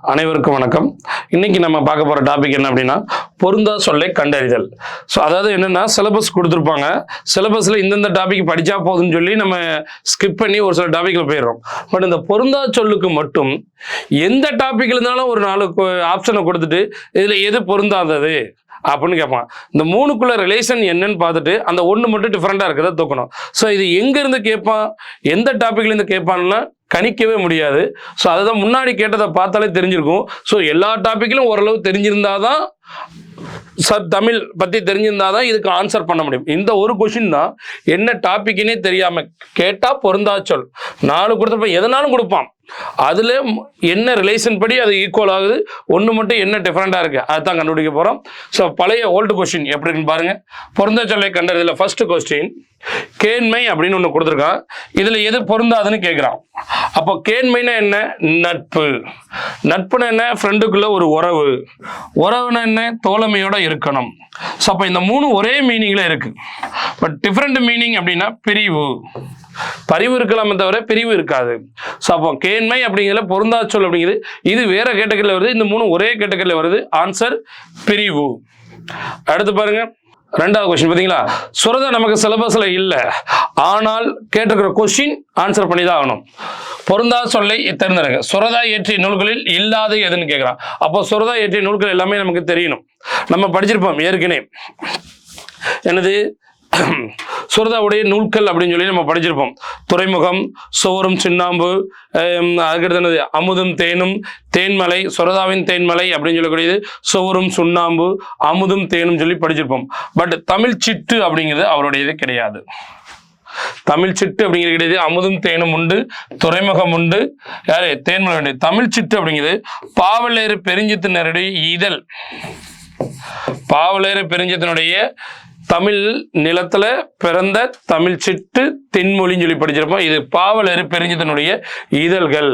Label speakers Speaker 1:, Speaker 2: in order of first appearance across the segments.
Speaker 1: அனைவருக்கும் வணக்கம். இன்னைக்கு நம்ம பார்க்க போற டாபிக் என்ன அப்படின்னா பொருந்தா சொல்லை கண்டறிதல். ஸோ அதாவது என்னன்னா சிலபஸ் கொடுத்துருப்பாங்க, சிலபஸ்ல இந்தந்த டாபிக் படிச்சா போதும்னு சொல்லி நம்ம ஸ்கிப் பண்ணி ஒரு சில டாபிக்ல போயிடுறோம். பட் இந்த பொருந்தா சொல்லுக்கு மட்டும் எந்த டாபிக்ல இருந்தாலும் ஒரு 4 ஆப்ஷனை கொடுத்துட்டு இதுல எது பொருந்தாதது அப்படின்னு கேட்பான். இந்த மூணுக்குள்ள ரிலேஷன் என்னன்னு பார்த்துட்டு அந்த ஒன்று மட்டும் டிஃப்ரெண்டா இருக்கிறத தூக்கணும். ஸோ இது எங்க இருந்து கேட்பான், எந்த டாபிக்ல இருந்து கேட்பான்னா கணிக்கவே முடியாது. ஸோ அதுதான் முன்னாடி கேட்டதை பார்த்தாலே தெரிஞ்சிருக்கும். ஸோ எல்லா டாபிக்லும் ஓரளவு தெரிஞ்சிருந்தாதான், தமிழ் பத்தி தெரிஞ்சிருந்தாதான் இதுக்கு ஆன்சர் பண்ண முடியும். இந்த ஒரு கொஸ்டின் தான் என்ன டாபிக்னே தெரியாம கேட்டா பொருந்தா சொல் 4 கொடுத்தப்ப எதனாலும் கொடுப்பான். அதுல என்ன ரிலேஷன் படி அது ஈக்குவல் ஆகுது, ஒன்று மட்டும் என்ன டிஃபரெண்டா இருக்கு அதுதான் கண்டுபிடிக்க போறோம். ஸோ பழைய ஓல்டு கொஸ்டின் எப்படின்னு பாருங்க. பொருந்தா சொல்லை கண்டறிதல ஃபர்ஸ்ட் கொஸ்டின் கேண்மை அப்படின்னு ஒன்று கொடுத்துருக்கான். இதுல எது பொருந்தாதுன்னு கேட்கிறான். அப்போ கேண்மைனா என்ன? நட்பு. நட்புனா என்ன? ஃப்ரெண்டுக்குள்ள ஒரு உறவு. உறவுனா என்ன? தோழமையோட இருக்கணும். ஸோ அப்போ இந்த 3 ஒரே மீனிங்ல இருக்கு. பட் டிஃப்ரெண்ட் மீனிங் அப்படின்னா பிரிவு. பரிவு இருக்கலாமே தவிர பிரிவு இருக்காது. ஸோ அப்போ கேண்மை அப்படிங்கிறதுல பொருந்தா சொல் அப்படிங்கிறது இது வேற கேட்டகரியில் வருது, இந்த 3 ஒரே கேட்டகரியில் வருது. ஆன்சர் பிரிவு. அடுத்து பாருங்க, 2வது கொஸ்டின் பார்த்தீங்களா? சுரதா நமக்கு சிலபஸ்ல இல்லை, ஆனால் கேட்டிருக்கிற கொஸ்டின் ஆன்சர் பண்ணி தான் ஆகணும். பொருந்தா சொல்லை தெரிஞ்சிருங்க. சுரதா இயற்றிய நூல்களில் இல்லாத எதுன்னு கேட்கிறான். அப்போ சுரதா இயற்றிய நூல்கள் எல்லாமே நமக்கு தெரியணும், நம்ம படிச்சிருப்போம் ஏற்கனவே. என்னது? சுரதாவுடைய நூல்கள் அப்படின்னு சொல்லி நம்ம படிச்சிருப்போம். துறைமுகம், சோறும் சின்னாம்பு, அதுக்கடுத்து அமுதும் தேனும், தேன்மலை, சுரதாவின் தேன்மலை அப்படின்னு சொல்லக்கூடியது சோறும் சுண்ணாம்பு, அமுதும் தேனும் சொல்லி படிச்சிருப்போம். பட் தமிழ் சிட்டு அப்படிங்கிறது அவருடையது கிடையாது. தமிழ் சிட்டு அப்படிங்கிறது கிடையாது. அமுதும் தேனும் உண்டு, துறைமுகம் உண்டு, யாரு? தேன்மலை உண்டு. தமிழ் சிட்டு அப்படிங்கிறது பாவலேறு பெருஞ்சித்தினருடைய இதழ். பாவலேறு பெருஞ்சித்தினுடைய தமிழ் நிலத்துல பிறந்த தமிழ் சிட்டு தென்மொழின்னு சொல்லி படிச்சிருப்போம். இது பாவலரு பெருஞ்சித்தினுடைய இதழ்கள்.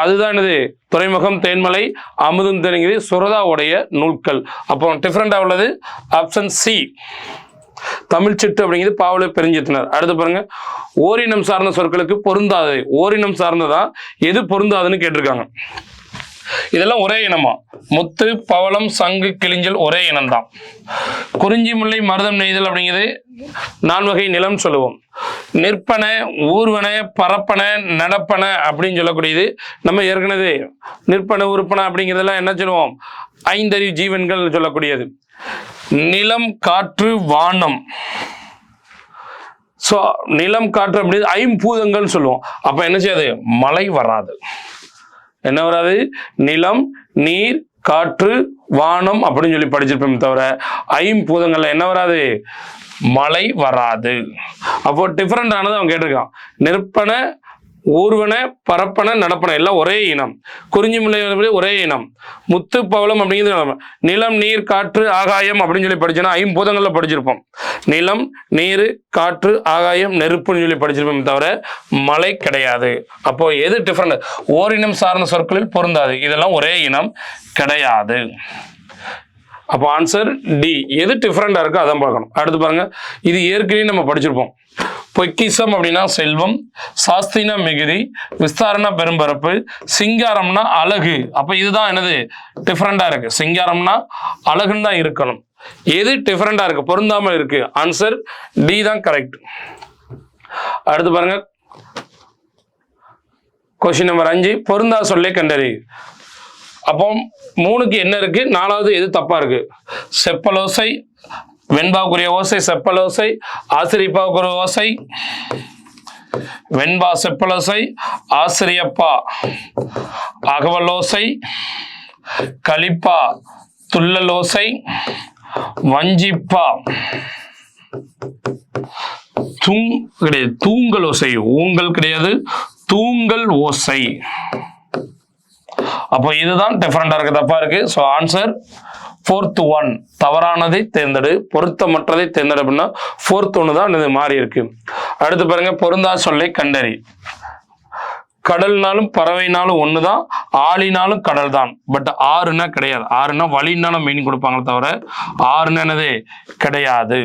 Speaker 1: அதுதான் இது துறைமுகம், தேன்மலை, அமுதும் தேனுங்கிறது சுரதாவுடைய நூல்கள். அப்போ டிஃப்ரெண்டா உள்ளது ஆப்ஷன் சி. தமிழ் சிட்டு அப்படிங்கிறது பாவலர் பெருஞ்சித்தினர். அடுத்து பாருங்க, ஓரினம் சார்ந்த சொற்களுக்கு பொருந்தாது. ஓரினம் சார்ந்ததான் எது பொருந்தாதுன்னு கேட்டிருக்காங்க. இதெல்லாம் ஒரே இனமா? முத்து, பவளம், சங்கு, கிளிஞ்சல் ஒரே இனம்தான். குறிஞ்சி, முல்லை, மருதம், நெய்தல் அப்படிங்கிறது 4 வகை நிலம் சொல்லுவோம். நிற்பன, ஊர்வன, பரப்பன, நடப்பன அப்படின்னு சொல்லக்கூடியது நம்ம ஏற்கனவே நிற்பன, உறுப்பன அப்படிங்கிறதெல்லாம் என்ன சொல்லுவோம்? 5 அறிவு ஜீவன்கள் சொல்லக்கூடியது. நிலம், காற்று, வானம். ஸோ நிலம், காற்று அப்படிங்கிறது 5 பூதங்கள் சொல்லுவோம். அப்ப என்ன செய்யாது? மழை வராது. என்ன வராது? நிலம், நீர், காற்று, வானம் அப்படின்னு சொல்லி படிச்சிருப்போம். தவிர 5 பூதங்கள்ல என்ன வராது? மழை வராது. அப்போ டிஃபரெண்ட் ஆனது அவன் கேட்டிருக்கான். நிற்பன, ஊர்வன, பரப்பன, நடப்பன எல்லாம் ஒரே இனம். குறிஞ்சி, முல்லை ஒரே இனம். முத்து, பவளம் அப்படிங்கிறது நிலம், நீர், காற்று, ஆகாயம் அப்படின்னு சொல்லி படிச்சோன்னா 5 பூதங்கள்ல படிச்சிருப்போம். நிலம், நீர், காற்று, ஆகாயம், நெருப்புன்னு சொல்லி படிச்சிருப்போம். தவிர மழை கிடையாது. அப்போ எது டிஃபரெண்ட்? ஓரினம் சார்ந்த சொற்களில் பொருந்தாது. இதெல்லாம் ஒரே இனம் கிடையாது. அப்போ ஆன்சர் டி. எது டிஃபரெண்டா இருக்கோ அதான் பார்க்கணும். அடுத்து பாருங்க, இது ஏற்கனவே நம்ம படிச்சிருப்போம். பொக்கிசம் அப்படின்னா செல்வம், சாஸ்தினா மிகுதி, விஸ்தாரனா பெரும்பரப்பு, சிங்காரம்னா அழகு. அப்ப இதுதான் என்னது? டிஃபரெண்டா இருக்கு. சிங்காரம்னா அழகுன்னு தான் இருக்கணும். எது டிஃபரெண்டா இருக்கு, பொருந்தாமல் இருக்கு? ஆன்சர் டி தான் கரெக்ட். அடுத்து பாருங்க, கொஸ்டின் நம்பர் 5 பொருந்தா சொல்லை கண்டறி. அப்போ 3க்கு என்ன இருக்கு, 4வது எது தப்பா இருக்கு? செப்பலோசை, வெண்பாவுக்குரிய ஓசை செப்பலோசை, ஆசிரியப்பாவுக்குரிய ஓசை வெண்பா செப்பலோசை, ஆசிரியப்பா அகவலோசை, கலிப்பா துள்ளலோசை, வஞ்சிப்பா கிடையாது, தூங்கல் ஓசை. ஊங்கல் கிடையாது, தூங்கல் ஓசை. அப்போ இதுதான் டிஃபரெண்டா இருக்கு, தப்பா இருக்கு. So answer 4th 1. தவறானதை தேர்ந்தெடு, பொருத்தமற்றதை தேர்ந்தெடு அப்படின்னா 4th 1 தான் இது மாறி இருக்கு. அடுத்து பாருங்க, பொருந்தா சொல்லை கண்டறி. கடல்னாலும் பறவைனாலும் ஒண்ணுதான், ஆளினாலும் கடல் தான். பட் ஆறுனா கிடையாது. ஆறுனா வழின்னா மீனிங் கொடுப்பாங்களே தவிர ஆறுனா என்னது கிடையாது.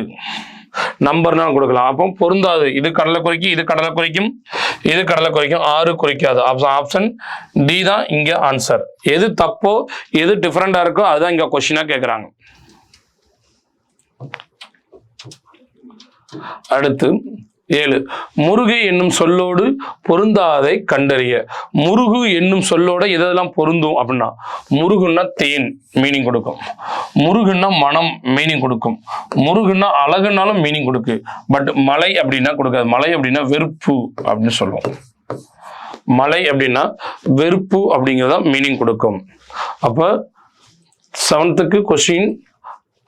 Speaker 1: நம்பர்னா கொடுக்கலாம். அப்போ பொருந்தாது. இது கடலை குறிக்கும், இது கடலை குறிக்கும், இது கடலை குறிக்கும், 6 குறிக்காது. ஆப்ஷன் டி தான் இங்க ஆன்சர். எது தப்போ எது டிஃபரெண்டா இருக்கோ அதுதான் இங்க கொஸ்டினா கேட்குறாங்க. அடுத்து 7, முருகு என்னும் சொல்லோடு பொருந்தாதை கண்டறிய. முருகு என்னும் சொல்லோட எதெல்லாம் பொருந்தும் அப்படின்னா, முருகுன்னா தேன் மீனிங் கொடுக்கும், முருகுன்னா மனம் மீனிங் கொடுக்கும், முருகுன்னா அழகுனாலும் மீனிங் கொடுக்கு. பட் மலை அப்படின்னா கொடுக்காது. மலை அப்படின்னா வெறுப்பு அப்படின்னு சொல்லுவோம். மலை அப்படின்னா வெறுப்பு அப்படிங்கிறதா மீனிங் கொடுக்கும். அப்ப 7th கொஸ்டின்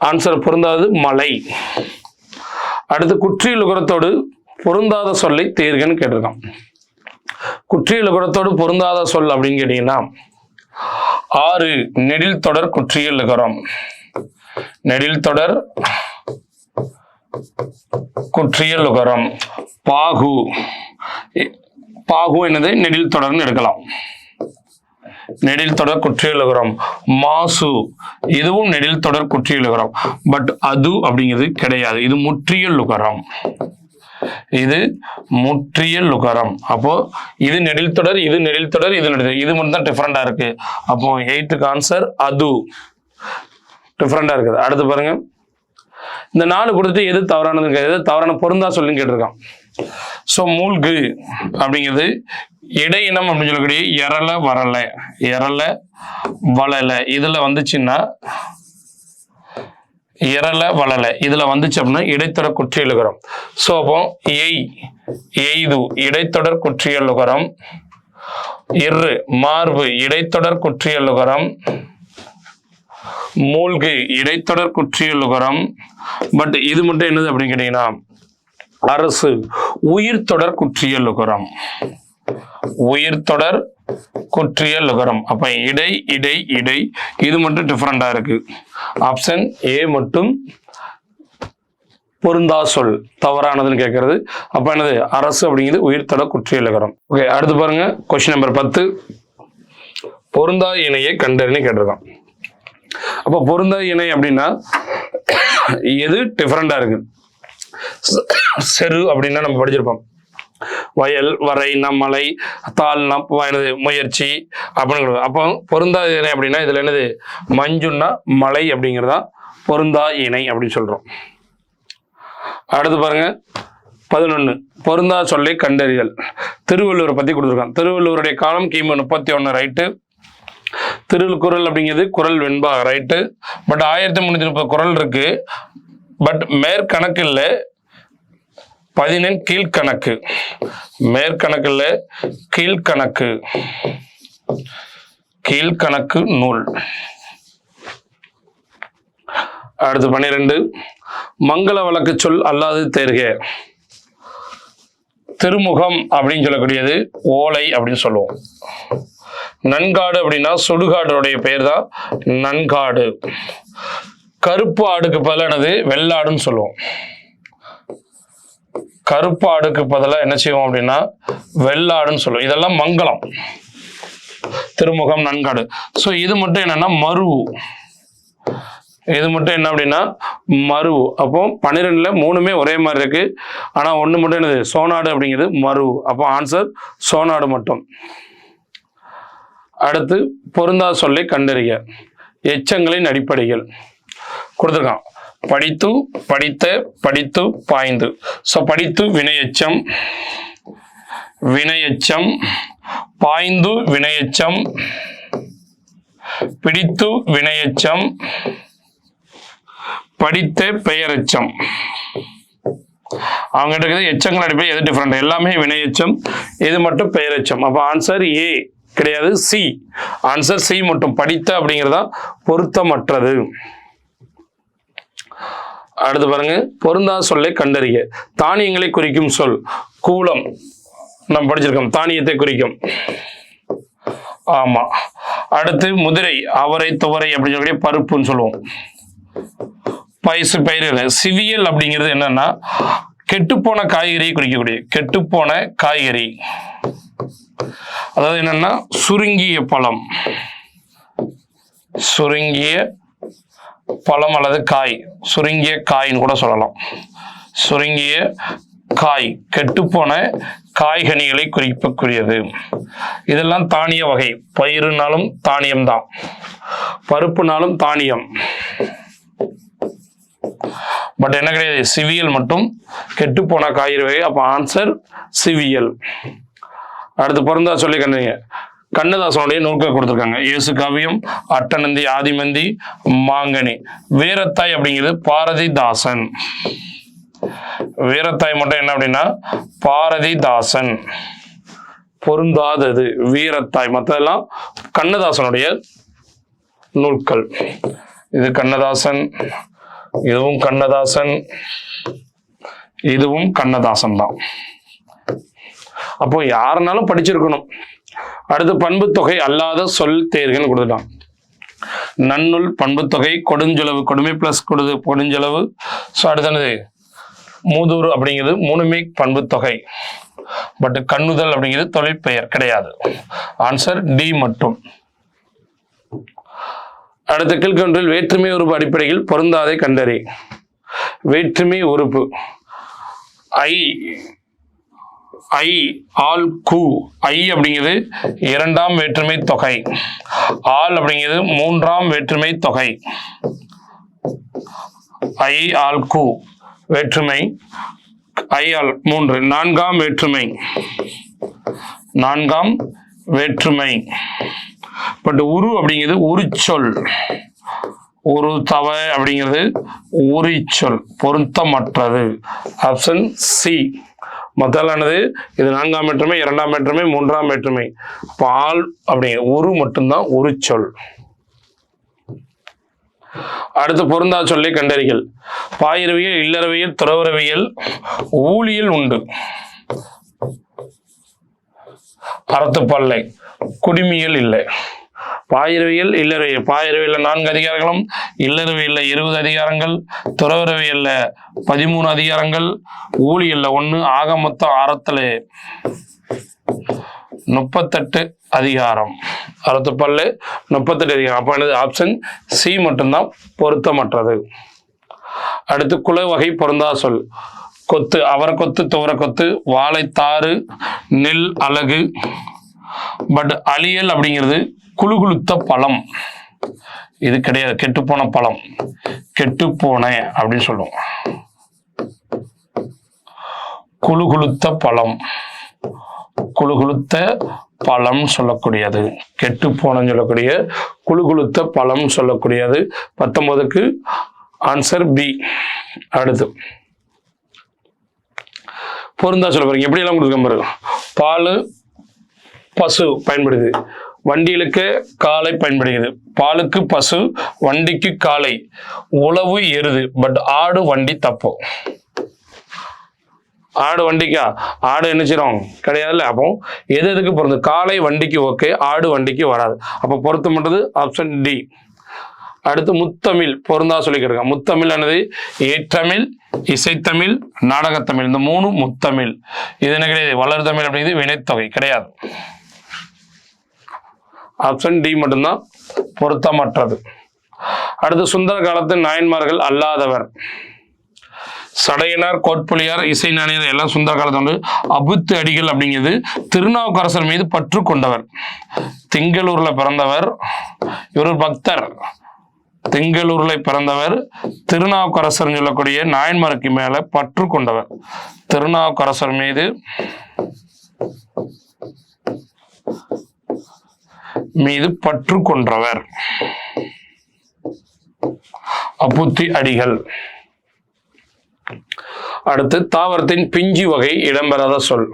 Speaker 1: ஆன்சர் பொருந்தாது மலை. அடுத்து குற்றியல் உகரத்தோடு பொருந்தாத சொல்லை தேர்கன்னு கேட்டிருக்கான். குற்றியல் உகரத்தோடு பொருந்தாத சொல் அப்படின்னு கேட்டீங்கன்னா 6 நெடில் தொடர் குற்றியல் உகரம். நெடில் தொடர் குற்றியல் உகரம். பாகு, பாகு என்னது நெடில் தொடர்னு எடுக்கலாம். நெடில் தொடர் குற்றியல் உகரம். மாசு இதுவும் நெடில் தொடர் குற்றியல் உகரம். பட் அது அப்படிங்கிறது கிடையாது. இது முற்றியல் உகரம். இது முற்றியல் உகரம். அப்போ இது நெடில் தொடர், இது நெடில் தொடர், இது நெடில், இது மட்டும் தான் டிஃபரெண்டா இருக்கு. அப்போ 8th ஆன்சர் அது டிஃபரெண்டா இருக்குது. அடுத்து பாருங்க, இந்த 4 கொடுத்துட்டு எது தவறானது, எது தவறான பொருந்தா சொல்லுன்னு கேட்டிருக்கான். ஸோ மூழ்கு அப்படிங்கிறது இடையினம் அப்படின்னு சொல்லக்கூடிய எரல வரல, எரல வளல, இதுல வந்துச்சுன்னா எரல வளல, இதுல வந்துச்சு அப்படின்னா இடைத்தொடர் குற்றியல் உகரம். ஸோ அப்போ எய்து இடைத்தொடர் குற்றியல் உகரம். இரு மார்பு இடைத்தொடர் குற்றியல் உகரம். மூழ்கு இடைத்தொடர் குற்றியல் உகரம். பட் இது மட்டும் என்னது அப்படின்னு கேட்டீங்கன்னா அரசு உயிர் தொடர் குற்றியல் உகரம். உயிர் தொடர் குற்றியல் உகரம். அப்ப இடை இடை இடை இது மட்டும் டிஃபரெண்டா இருக்கு. ஆப்ஷன் ஏ மட்டும் பொருந்தா சொல் தவறானதுன்னு கேட்கறது. அப்ப என்னது அரசு அப்படிங்கிறது உயிர் தொடர் குற்றியல் உகரம். ஓகே, அடுத்து பாருங்க கொஸ்டின் நம்பர் 10, பொருந்தா இணையை கண்டறின்னு கேட்டிருக்கான். அப்ப பொருந்தா இணை அப்படின்னா எது டிஃபரெண்டா இருக்கு. செரு அப்படின்னா நம்ம படிச்சிருப்போம். வயல், வரைனா மலை, தாள்னா முயற்சி அப்படின்னு. அப்போ பொருந்தா இணை அப்படின்னா இதுல என்னது மஞ்சுன்னா மலை அப்படிங்கிறதா பொருந்தா இணை அப்படின்னு சொல்றோம். அடுத்து பாருங்க 11, பொருந்தா சொல்லை கண்டறிதல். திருவள்ளுவரை பத்தி கொடுத்துருக்கான். திருவள்ளுவருடைய காலம் கிமு 31 ரைட்டு. திருக்குறள் அப்படிங்கிறது குறள் வெண்பா ரைட்டு. பட் 1330 குறள் இருக்கு. பட் மேற்கணக்கு இல்லை, 14 கீழ்கணக்கு. மேற்கணக்குல கீழ்கணக்கு, கீழ்கணக்கு நூல். அடுத்து 12, மங்கள வழக்கு சொல் அல்லாது தேர்க. திருமுகம் அப்படின்னு சொல்லக்கூடியது ஓலை அப்படின்னு சொல்லுவோம். நன்காடு அப்படின்னா சுடுகாடுடைய பெயர் தான் நன்காடு. கருப்பு ஆடுக்கு பதிலானது வெள்ளாடுன்னு சொல்லுவோம். கருப்பு ஆடுக்கு பதிலாக என்ன செய்வோம் அப்படின்னா வெள்ளாடுன்னு சொல்லுவோம். இதெல்லாம் மங்களம். திருமுகம், நன்காடு. ஸோ இது மட்டும் என்னன்னா மருவு. இது மட்டும் என்ன அப்படின்னா மருவு. அப்போ 12ல 3மே ஒரே மாதிரி இருக்கு. ஆனா ஒண்ணு மட்டும் என்னது சோனாடு அப்படிங்கிறது மருவு. அப்போ ஆன்சர் சோனாடு மட்டும். அடுத்து பொருந்தா சொல்லை கண்டறிய. எச்சங்களின் அடிப்படைகள் கொடுத்துருக்கான். படித்து, படித்த, படித்து, பாய்ந்து. ஸோ படித்து வினையெச்சம், வினையெச்சம், பாய்ந்து வினையெச்சம், பிடித்து வினையெச்சம், படித்த பெயரெச்சம். அவங்க இருக்குது எச்சங்கள் அடிப்படை எது டிஃபரெண்ட், எல்லாமே வினையெச்சம், இது மட்டும் பெயரெச்சம். அப்போ ஆன்சர் ஏ கிடையாது, சி. ஆன்சர் சி மட்டும். படித்த அப்படிங்கிறதா பொருத்தமற்றது. அடுத்து பாருங்க, பொருந்தா சொல்லை கண்டறிய. தானியங்களை குறிக்கும் சொல் கூலம். நம்ம படிச்சிருக்கோம், தானியத்தை குறிக்கும். ஆமா. அடுத்து முதிரை, அவரை, துவரை அப்படின்னு சொல்லக்கூடிய பருப்புன்னு சொல்லுவோம். பயிசு, பயிர். சிவியல் அப்படிங்கிறது என்னன்னா கெட்டுப்போன காய்கறியை குறிக்கக்கூடிய, கெட்டுப்போன காய்கறி. அதாவது என்னன்னா சுருங்கிய பழம், சுருங்கிய பழம் அல்லது காய், சுருங்கிய காயின்னு கூட சொல்லலாம். சுருங்கிய காய், கெட்டுப்போன காய்கனிகளை குறிக்கக்கூடியது. இதெல்லாம் தானிய வகை. பயிருனாலும் தானியம்தான், பருப்புனாலும் தானியம். பட் என்ன கிடையாது, சிவியல் மட்டும் கெட்டு போன காய்கறி வகை. அப்ப ஆன்சர் சிவியல். அடுத்து பொருந்தா சொல்லி கண்டீங்க. கண்ணதாசனுடைய நூல்கள் கொடுத்துருக்காங்க. இயேசு காவியம், அட்டநந்தி, ஆதிமந்தி, மாங்கனி. வீரத்தாய் அப்படிங்கிறது பாரதிதாசன். வீரத்தாய் மட்டும் என்ன அப்படின்னா பாரதிதாசன். பொருந்தாதது வீரத்தாய். மற்றதெல்லாம் கண்ணதாசனுடைய நூல்கள். இது கண்ணதாசன், இதுவும் கண்ணதாசன், இதுவும் கண்ணதாசன் தான். அப்போ யாருனாலும் படிச்சிருக்கணும். அடுத்து பண்பு தொகை அல்லாத சொல் தேர்கன்னு கொடுத்துட்டான். நன்னூல், பண்பு தொகை, கொடுஞ்செலவு, கொடுமை பிளஸ் கொடுஞ்செலவு. ஸோ அடுத்தது மூதூர் அப்படிங்கிறது மூணுமே பண்பு தொகை. பட் கண்ணுதல் அப்படிங்கிறது தொழிற்பெயர் கிடையாது. ஆன்சர் டி மட்டும். அடுத்த கீழ்கொன்றில் வேற்றுமை உறுப்பு அடிப்படையில் பொருந்தாதை கண்டறி. வேற்றுமை உறுப்பு ஐ, ஆல், கு. ஐ அப்படிங்கிறது இரண்டாம் வேற்றுமை தொகை. ஆல் அப்படிங்கிறது மூன்றாம் வேற்றுமை தொகை. ஐ, ஆல், கு வேற்றுமை. ஐ, ஆல் மூன்று. நான்காம் வேற்றுமை. நான்காம் வேற்றுமை. பட் உரு அப்படிங்கிறது உரிச்சொல். ஒரு தவ அப்படிங்கிறது உரிச்சொல், பொருத்தமற்றது. Option C. முதலானது இது நான்காம் வேற்றுமை, இரண்டாம் வேற்றுமை, மூன்றாம் வேற்றுமை. பால் அப்படிங்கிற உரு மட்டும்தான் உரிச்சொல். அடுத்து பொருந்தா சொல்லை கண்டறிகள். பாயிரவியல், இல்லறவியல், துறவரவியல், ஊழியல் உண்டு. அறத்துப்பல்லை, குடிமியல் இல்லை. பாயிரவியல், இல்லறவியல். பாயிரவியல் 4 அதிகாரங்களும், இல்லறவியல்ல 20 அதிகாரங்கள், துறவரவியல்ல 13 அதிகாரங்கள், ஊழியல்ல 1. ஆக மொத்தம் அறத்துல 38 அதிகாரம். அறத்துப்பல்லு 38 அதிகாரம். அப்ப என்னது ஆப்ஷன் சி மட்டும்தான் பொருத்தமற்றது. அடுத்து குல வகை பொருந்தா சொல். கொத்து, அவரக்கொத்து, துவரக்கொத்து, வாழைத்தாறு, நெல் அலகு. பட் அழியல் அப்படிங்கிறது குழுகுளுத்த பழம். இது கிடையாது, கெட்டுப்போன பழம். கெட்டுப்போன அப்படின்னு சொல்லுவோம். குழுகுளுத்த பழம், குழுகுளுத்த பழம் சொல்லக்கூடியது. கெட்டுப்போனன்னு சொல்லக்கூடிய குழுகுளுத்த பழம் சொல்லக்கூடியது. 19க்கு ஆன்சர் பி. அடுத்து பொருந்தா சொல்ல பாருங்க. எப்படி எல்லாம் கொடுக்க பாருங்க. பால், பசு பயன்படுது. வண்டிகளுக்கு காளை பயன்படுகிறது. பாலுக்கு பசு, வண்டிக்கு காளை. உழவு எருது. பட் ஆடு வண்டி தப்பு. ஆடு வண்டிக்கா? ஆடு என்ன செய்யறோம் கிடையாதுல்ல. அப்போ எது எதுக்கு பொருந்து? காளை வண்டிக்கு ஓகே, ஆடு வண்டிக்கு வராது. அப்போ பொருத்தமற்றது ஆப்ஷன் டி. அடுத்து முத்தமிழ் பொருந்தா சொல்லிக்கிட்டு. முத்தமிழ் ஆனது ஏற்றமிழ், இசைத்தமிழ், நாடகத்தமிழ். இந்த 3 முத்தமிழ். இது என்ன கிடையாது. வளர் தமிழ் அப்படிங்கிறது வினைத்தொகை கிடையாது. ஆப்ஷன் டி மட்டும்தான் பொருத்தமற்றது. அடுத்து சுந்தர காலத்து நாயன்மார்கள் அல்லாதவர். சடையனார், கோட்புலியார், இசை நாயனர் எல்லாம் சுந்தர காலத்து வந்து. அபுத்து அடிகள் அப்படிங்கிறது திருநாவுக்கரசர் மீது பற்று கொண்டவர். திங்களூர்ல பிறந்தவர். இவர் பக்தர். திங்களூர்ல பிறந்தவர். திருநாவுக்கரசர் சொல்லக்கூடிய நாயன்மாருக்கு மேல பற்று கொண்டவர். திருநாவுக்கரசர் மீது பற்று கொன்றவர். அபுத்தி அடிகள். அடுத்து தாவரத்தின் பிஞ்சு வகை இடம்பெறாத சொல்.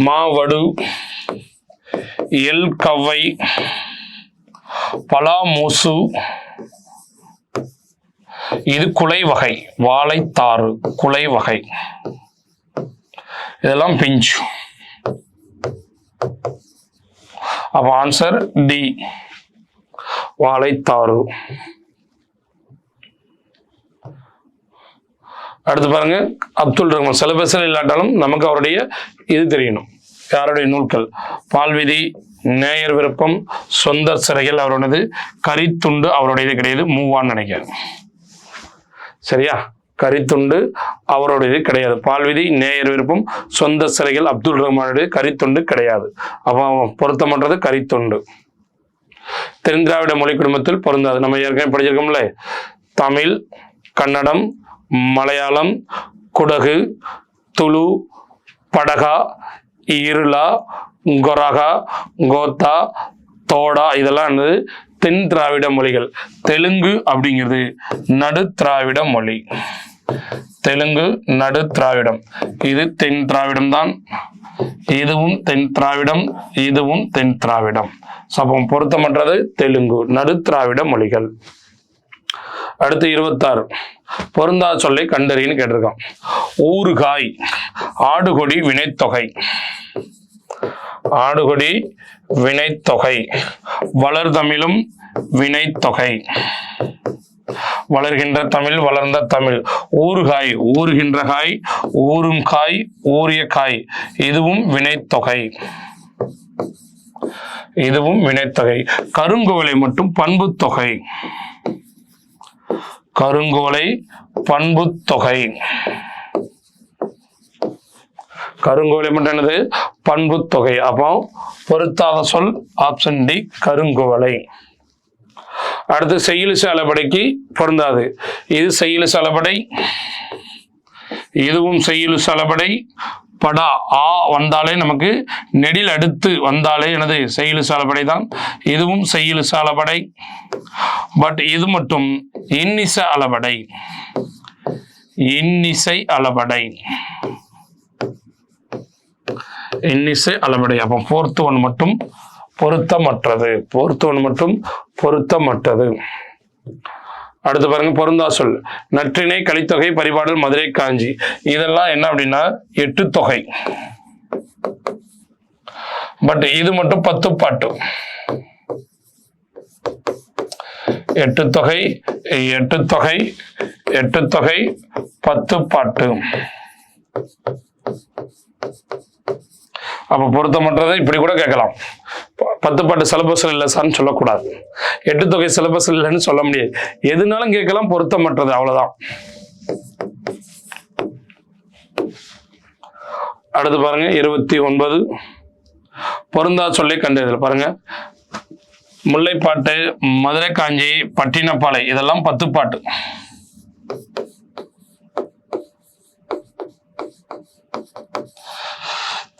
Speaker 1: மாவடு, எல் கவ்வை, பலாமூசு. இது குலை வகை. வாழைத்தாறு குலை வகை. இதெல்லாம் பிஞ்சு. அப்ப ஆன்சர் டி, வாழைத்தாறு. அடுத்து பாருங்க, அப்துல் ரஹ்மான். சிலபஸில் இல்லாட்டாலும் நமக்கு அவருடைய இது தெரியணும். யாருடைய நூல்கள்? பால்விதி, நேயர் விருப்பம், சொந்த சிறைகள் அவரோடது, கரித்துண்டு அவருடைய இது கிடையாது, மூவான்னு நினைக்கிறேன். சரியா? கரித்துண்டு அவருடையது கிடையாது. பால்விதி, நேயர் விருப்பம், சொந்த சிறைகள் அப்துல் ரஹ்மானுடைய கரித்துண்டு கிடையாது. அப்போ பொருத்தமற்றது கரித்துண்டு. தென்திராவிட மொழி குடும்பத்தில் பொருந்தாது. நம்ம ஏற்கனவே படிச்சிருக்கோம்ல, தமிழ், கன்னடம், மலையாளம், குடகு, துளு, படகா, இருளா, கொரகா, கோத்தா, தோடா இதெல்லாம் தென் திராவிட மொழிகள். தெலுங்கு அப்படிங்கிறது நடு திராவிட மொழி. தெலுங்கு நடு திராவிடம். இது தென் திராவிடம் தான். இதுவும் தென் திராவிடம், இதுவும் தென் திராவிடம். அப்போ பொருத்தமற்றது தெலுங்கு, நடு திராவிட மொழிகள். அடுத்து 26 பொருந்தா சொல்லை கண்டறின்னு கேட்டிருக்கான். ஊறுகாய், ஆடுகொடி வினைத்தொகை. ஆடுகொடி வினைத்தொகை. வளர்தமிழும் வினைத்தொகை. வளர்கின்ற தமிழ், வளர்ந்த தமிழ். ஊறுகாய், ஊறுகின்ற காய், ஊறும் காய், ஊறிய காய். இதுவும் வினைத்தொகை. இதுவும் வினைத்தொகை. கருங்குவளை மட்டும் பண்பு தொகை. கருங்குவளை பண்பு தொகை. கருங்குவளை மட்டும் என்னது? பண்பு தொகை. அப்போ பொருத்தாத சொல் ஆப்ஷன் டி, கருங்குவளை. அடுத்து செய்யுளிசை அளபடைக்கு பொருந்தாது. இது செய்யுளிசை அளபடை, இதுவும் செய்யுளிசை அளபடை. படா ஆ வந்தாலே நமக்கு நெடில் அடுத்து வந்தாலே எனது செய்யுளிசை அளபடை தான். இதுவும் செய்யுளிசை அளபடை. பட் இது மட்டும் இன்னிசை அளபடை. இன்னிசை அளபடை. இன்னிசை அளபடை. அப்போ 4th one மட்டும் பொருத்தமற்றது. 4th one மட்டும் பொருத்தமற்றது. அடுத்து பாருங்க, பொருந்தா சொல். நற்றிணை, கலித்தொகை, பரிபாடல், மதுரை காஞ்சி. இதெல்லாம் என்ன அப்படின்னா 8 தொகை. பட் இது மட்டும் 10 பாட்டு. 8 தொகை, 8 தொகை, 8 தொகை, 10 பாட்டு. அப்ப பொருத்தமற்றதை இப்படி கூட கேட்கலாம். 10 பாட்டு சிலபஸ் இல்லை சார்னு சொல்லக்கூடாது. 8 தொகை சிலபஸ் இல்லைன்னு சொல்ல முடியாது. எதுனாலும் கேட்கலாம், பொருத்தமற்றது, அவ்வளவுதான். அடுத்து பாருங்க 29 பொருந்தா சொல்லை கண்டறிதல். பாருங்க, முல்லைப்பாட்டு, மதுரை காஞ்சி, பட்டினப்பாலை இதெல்லாம் 10 பாட்டு.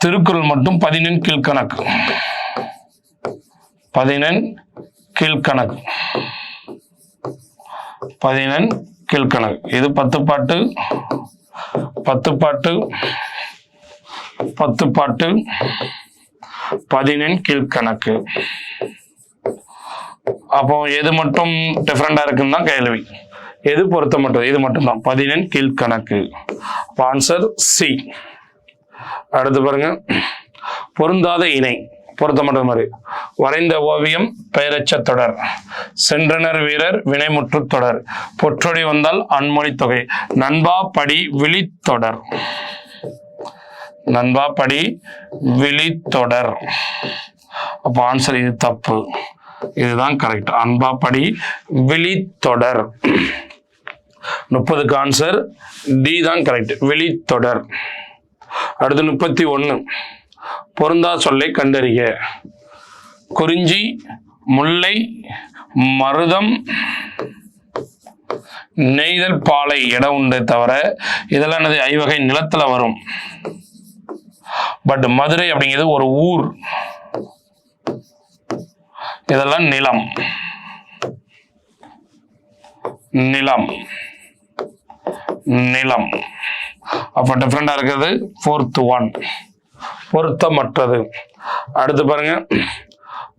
Speaker 1: திருக்குறள் மட்டும் 14 கீழ்கணக்கு. 14 கீழ்கணக்கு. 14 கீழ்கணக்கு. இது 10 பாட்டு, 10 பாட்டு, 10 பாட்டு, 14 கீழ்கணக்கு. அப்போ எது மட்டும் டிஃபரெண்டா இருக்குன்னு தான் கேள்வி. எது பொருத்தமற்றது? இது மட்டும் தான் 14 கீழ்கணக்கு. Answer C. அடுத்து பாருங்க, பொருந்தாத இணை பொருத்தமற்ற மாதிரி. வரைந்த ஓவியம் பெயரச்ச தொடர். சென்றனர் வீரர் வினைமுற்று தொடர். பொற்றொடி வந்தால் அன்மொழி தொகை. நண்பா படி விழித்தொடர். நண்பா படி விழித்தொடர். அப்போ ஆன்சர் இது தப்பு. இதுதான் கரெக்ட். அன்பா படி விழித்தொடர். 30க்கு ஆன்சர் டி தான் கரெக்ட், விழித்தொடர். அடுத்து 31 பொருந்தா சொல்லை கண்டறிய. குறிஞ்சி, முல்லை, மருதம், நெய்தல், பாலை இடம் உண்டே தவிர இதெல்லாம் என்னது? ஐவகை நிலத்துல வரும். பட் மதுரை அப்படிங்கிறது ஒரு ஊர். இதெல்லாம் நிலம். நிலம், நிலம். அப்ப டிஃபரெண்டா இருக்கிறது 4th one பொருத்தமற்றது. அடுத்து பாருங்க,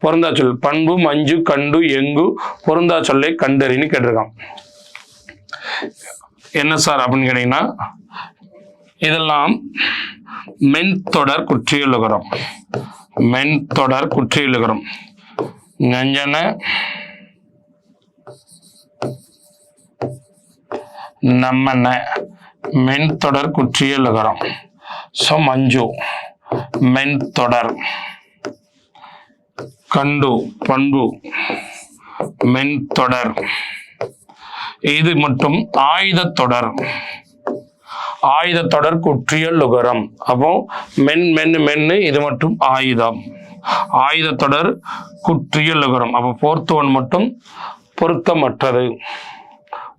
Speaker 1: பொருந்தா சொல். பண்பு, மஞ்சு, கண்டு, எங்கு. பொருந்தா சொல்லை கண்டறின்னு கேட்டிருக்கான். என்ன சார் அப்படின்னு கேட்டீங்கன்னா, இதெல்லாம் மென்தொடர் குற்றியலுகரம். மென்தொடர் குற்றியலுகரம். நஞ்சன, நம்மன மென்தொடர் குற்றியலுகரம். சோ மஞ்சு மென்தொடர். கண்டு பண்பு மென்தொடர். இது மட்டும் ஆயுதத்தொடர். ஆயுதத்தொடர் குற்றியல் லுகரம். அப்போ மென்னு இது மட்டும் ஆயுதம். ஆயுதத்தொடர் குற்றியல் லுகரம். அப்போ fourth one மட்டும் பொருத்தமற்றது,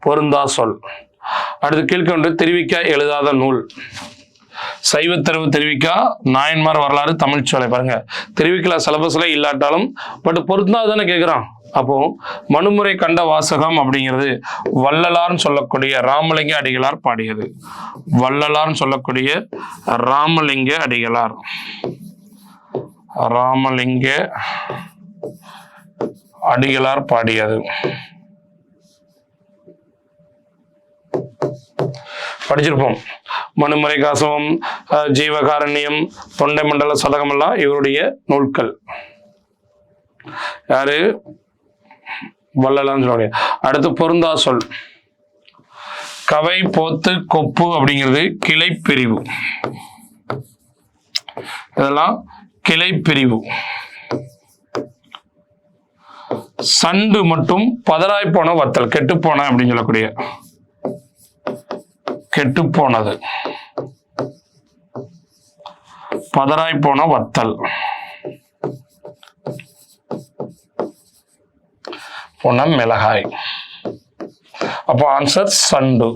Speaker 1: பொருந்தா சொல். அடுத்து கீழ்கொண்டு தெரிவிக்க எழுதாத நூல். சைவத்தரவு தெரிவிக்கா நாயன்மார் வரலாறு தமிழ்ச்சோலை. பாருங்க, தெரிவிக்கல சிலபஸ்ல இல்லாட்டாலும் பட் பொருந்தாதானே கேட்கிறான். அப்போ மனுமுறை கண்ட வாசகம் அப்படிங்கிறது வள்ளலார்னு சொல்லக்கூடிய ராமலிங்க அடிகளார் பாடியது. வள்ளலார்னு சொல்லக்கூடிய ராமலிங்க அடிகளார், ராமலிங்க அடிகளார் பாடியது. படிச்சிருப்போம். மனுமுறை காசவம், ஜீவகாரண்யம், தொண்டை மண்டல சதகம் எல்லாம் இவருடைய நூல்கள். யாரு? வள்ளலார்னு சொல்லுவாங்க. அடுத்து பொருந்தா சொல். கவை, போத்து, கொப்பு அப்படிங்கிறது கிளை பிரிவு. இதெல்லாம் கிளை பிரிவு. சண்டு மட்டும் பதறாய் போன வத்தல், கெட்டுப்போன அப்படின்னு சொல்லக்கூடிய கெட்டுப்போனது, பதறாய் போன வத்தல். மிளகாய். அப்போ ஆன்சர் சண்டு.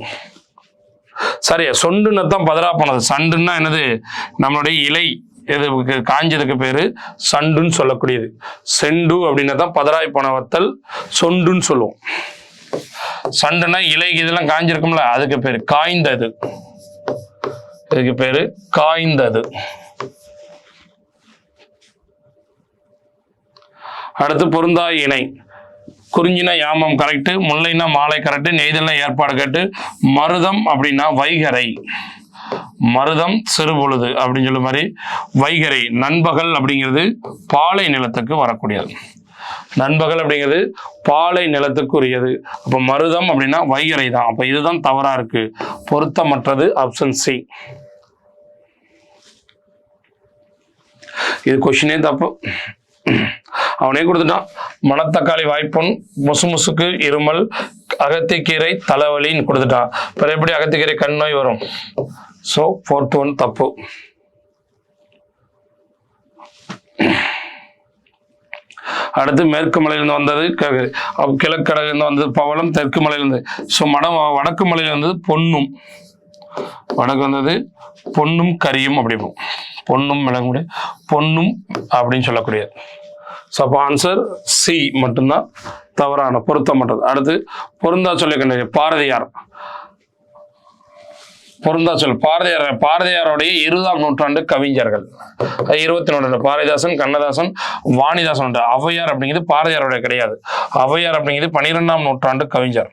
Speaker 1: சரியா, சொண்டுன்னு தான் பதறா போனது. சண்டுன்னா என்னது? நம்மளுடைய இலை எது காஞ்சதுக்கு பேரு சண்டுன்னு சொல்லக்கூடியது. செண்டு அப்படின்னா தான் பதறாய் போன வத்தல் சொண்டுன்னு சொல்லுவோம். சண்டுனா இலைக்கு இதெல்லாம் காஞ்சிருக்கும்ல, அதுக்கு பேரு காய்ந்தது. இதுக்கு பேரு காய்ந்தது. அடுத்து பொருந்தா இணை. குறிஞ்சினா யாமம் கரெக்ட், முல்லைனா மாலை கரெக்ட், நெய்தல்னா ஏற்பாடு கரெக்ட், மருதம் அப்படின்னா வைகரை, மருதம் சிறுபொழுது அப்படின்னு சொல்ல மாதிரி வைகரை. நண்பகல் அப்படிங்கிறது பாலை நிலத்துக்கு வரக்கூடியது. நண்பகல் அப்படிங்கிறது பாலை நிலத்துக்கு உரியது. அப்ப மருதம் அப்படின்னா வைகரை தான். அப்ப இதுதான் தவறா இருக்கு, பொருத்தமற்றது. Option C. இது கொஸ்டினே தப்பு. அவனே கொடுத்துட்டான். மணத்தக்காளி வாய்ப்புண், முசுமுசுக்கு இருமல், அகத்திக்கீரை தலைவலின்னு கொடுத்துட்டான். பிறகு எப்படி அகத்திக்கீரை கண் நோய் வரும்? ஸோ fourth one தப்பு. அடுத்து மேற்கு மலையிலிருந்து வந்தது கிழக்கடலிருந்து வந்தது பவளம், தெற்கு மலையிலிருந்து ஸோ வடக்கு மலையில வந்தது பொன்னும், வடக்கு வந்தது பொன்னும் கரியும். அப்படி பொன்னும் விளங்க பொன்னும் அப்படின்னு சொல்லக்கூடியது. ஸோ அப்போ ஆன்சர் சி மட்டும்தான் தவறான, பொருத்தமற்றது. அடுத்து பொருந்தா சொல்ல கண்டறிய. பாரதியார். பொருந்தா சொல். பாரதியாருடைய 20ஆம் நூற்றாண்டு கவிஞர்கள் 21. பாரதிதாசன், கண்ணதாசன், வாணிதாசன். ஔவையார் அப்படிங்கிறது பாரதியாருடைய கிடையாது. ஔவையார் அப்படிங்கிறது 12ஆம் நூற்றாண்டு கவிஞர்.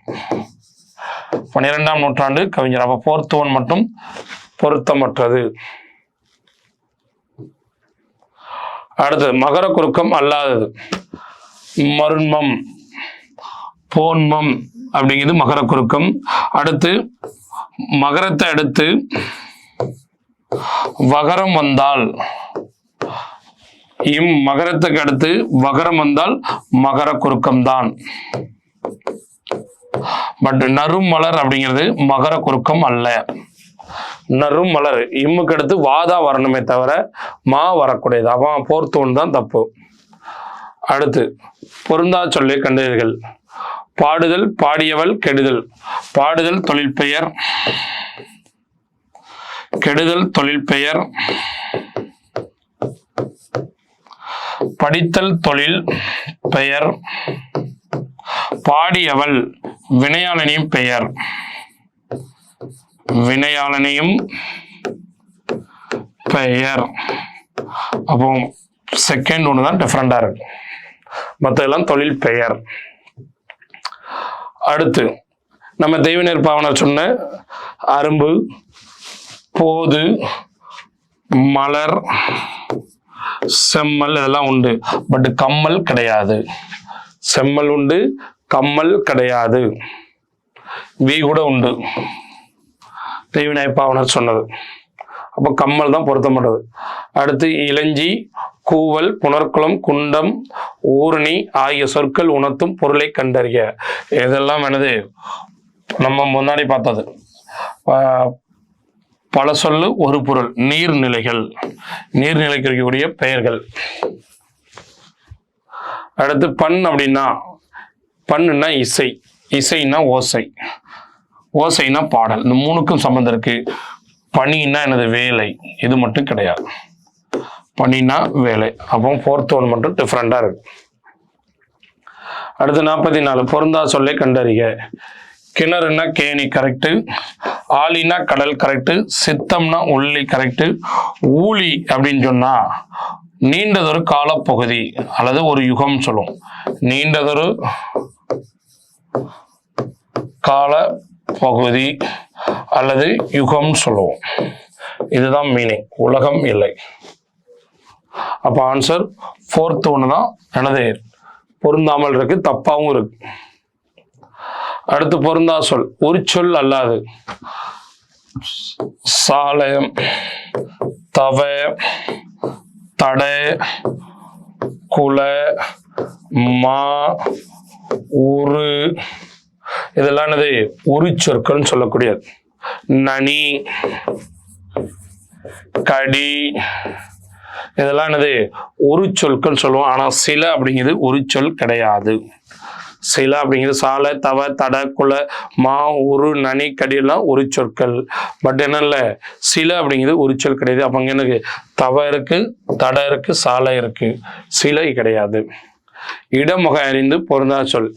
Speaker 1: 12ஆம் நூற்றாண்டு கவிஞர். அப்ப fourth one மட்டும் பொருத்தமற்றது. அடுத்து மகர குறுக்கம் அல்லாதது. மருண்மம், போன்மம் அப்படிங்கிறது மகர குறுக்கம். அடுத்து மகரத்தை அடுத்து வகரம் வந்தால், மகரத்துக்கு அடுத்து வகரம் வந்தால் மகர குறுக்கம் தான். பட் நறும் மலர் அப்படிங்கிறது மகர குறுக்கம் அல்ல. நறும் மலர் இம்முக்கு அடுத்து வாதா வரணுமே தவிர மா வரக்கூடியது. அவன் fourth one தான் தப்பு. அடுத்து பொருந்தா சொல்லை கண்டீர்கள். பாடுதல், பாடியவள், கெடுதல். பாடுதல் தொழில் பெயர், கெடுதல் தொழில் பெயர். படித்தல் தொழில் பெயர். பாடியவள் வினையாளனின் பெயர், வினையாளனையும் பெயர். அப்போ செகண்ட் ஒன்று தான் டிஃப்ரெண்டா இருக்கு, மற்றெல்லாம் தொழில் பெயர். அடுத்து நம்ம தெய்வநேர் பாவனர் சொன்ன அரும்பு, போது, மலர், செம்மல் இதெல்லாம் உண்டு. பட் கம்மல் கிடையாது. செம்மல் உண்டு, கம்மல் கிடையாது. வி கூட உண்டு, தெய்வநேர் பாவனர் சொன்னது. அப்போ கம்மல் தான் பொருத்தப்பட்டது. அடுத்து இளஞ்சி, கூவல், புனர்குளம், குண்டம், ஊரணி ஆகிய சொற்கள் உணர்த்தும் பொருளை கண்டறிய. இதெல்லாம் என்னது? நம்ம முன்னாடி பார்த்தது பல சொல்லு ஒரு பொருள், நீர்நிலைகள், நீர்நிலைக்கு இருக்கக்கூடிய பெயர்கள். அடுத்து பண் அப்படின்னா, பண்ணுன்னா இசை, இசைன்னா ஓசை, ஓசைனா பாடல். இந்த மூணுக்கும் சம்பந்தம் இருக்கு. பணின்னா எனது வேலை, இது மட்டும் கிடையாது. பணினா வேலை. அப்போ 4th ஒன் மட்டும் டிஃப்ரெண்டா இருக்கு. அடுத்து 44 பொருந்தா சொல்லை கண்டறிக. கிணறுனா கேணி கரெக்டு, ஆலினா கடல் கரெக்டு, சித்தம்னா உள்ளி கரெக்டு, ஊழி அப்படின்னு சொன்னா நீண்டதொரு காலப்பகுதி அல்லது ஒரு யுகம் சொல்லும். நீண்டதொரு கால பகுதி அல்லது யுகம் சொல்லுவோம். இதுதான் மீனிங். உலகம் இல்லை. அப்ப ஆன்சர் 4th ஒன்று தான் எனது பொருந்தாமல் இருக்கு, தப்பாவும் இருக்கு. அடுத்து பொருந்தா சொல் ஒரு சொல் அல்லாது. சாலம், தவ, தட, குல, மா, உரு, இதெல்லாம் என்னது உரி சொற்கள் சொல்லக்கூடியது. நனி, கடி, இதெல்லாம் என்னது ஒரு சொற்கள் சொல்லுவோம். ஆனா சில அப்படிங்கிறது ஒரு சொல் கிடையாது. சில அப்படிங்கிறது சாலை, தவ, தட, குல, மா, உரு, நனி, கடி எல்லாம் ஒரு சொற்கள். பட் என்ன இல்லை, சில அப்படிங்கிறது ஒரு சொல் கிடையாது. அப்ப அங்க எனக்கு தவ இருக்கு, தட இருக்கு, சாலை இருக்கு, சிலை கிடையாது. இடமுக அறிந்து பொருந்தா சொல்.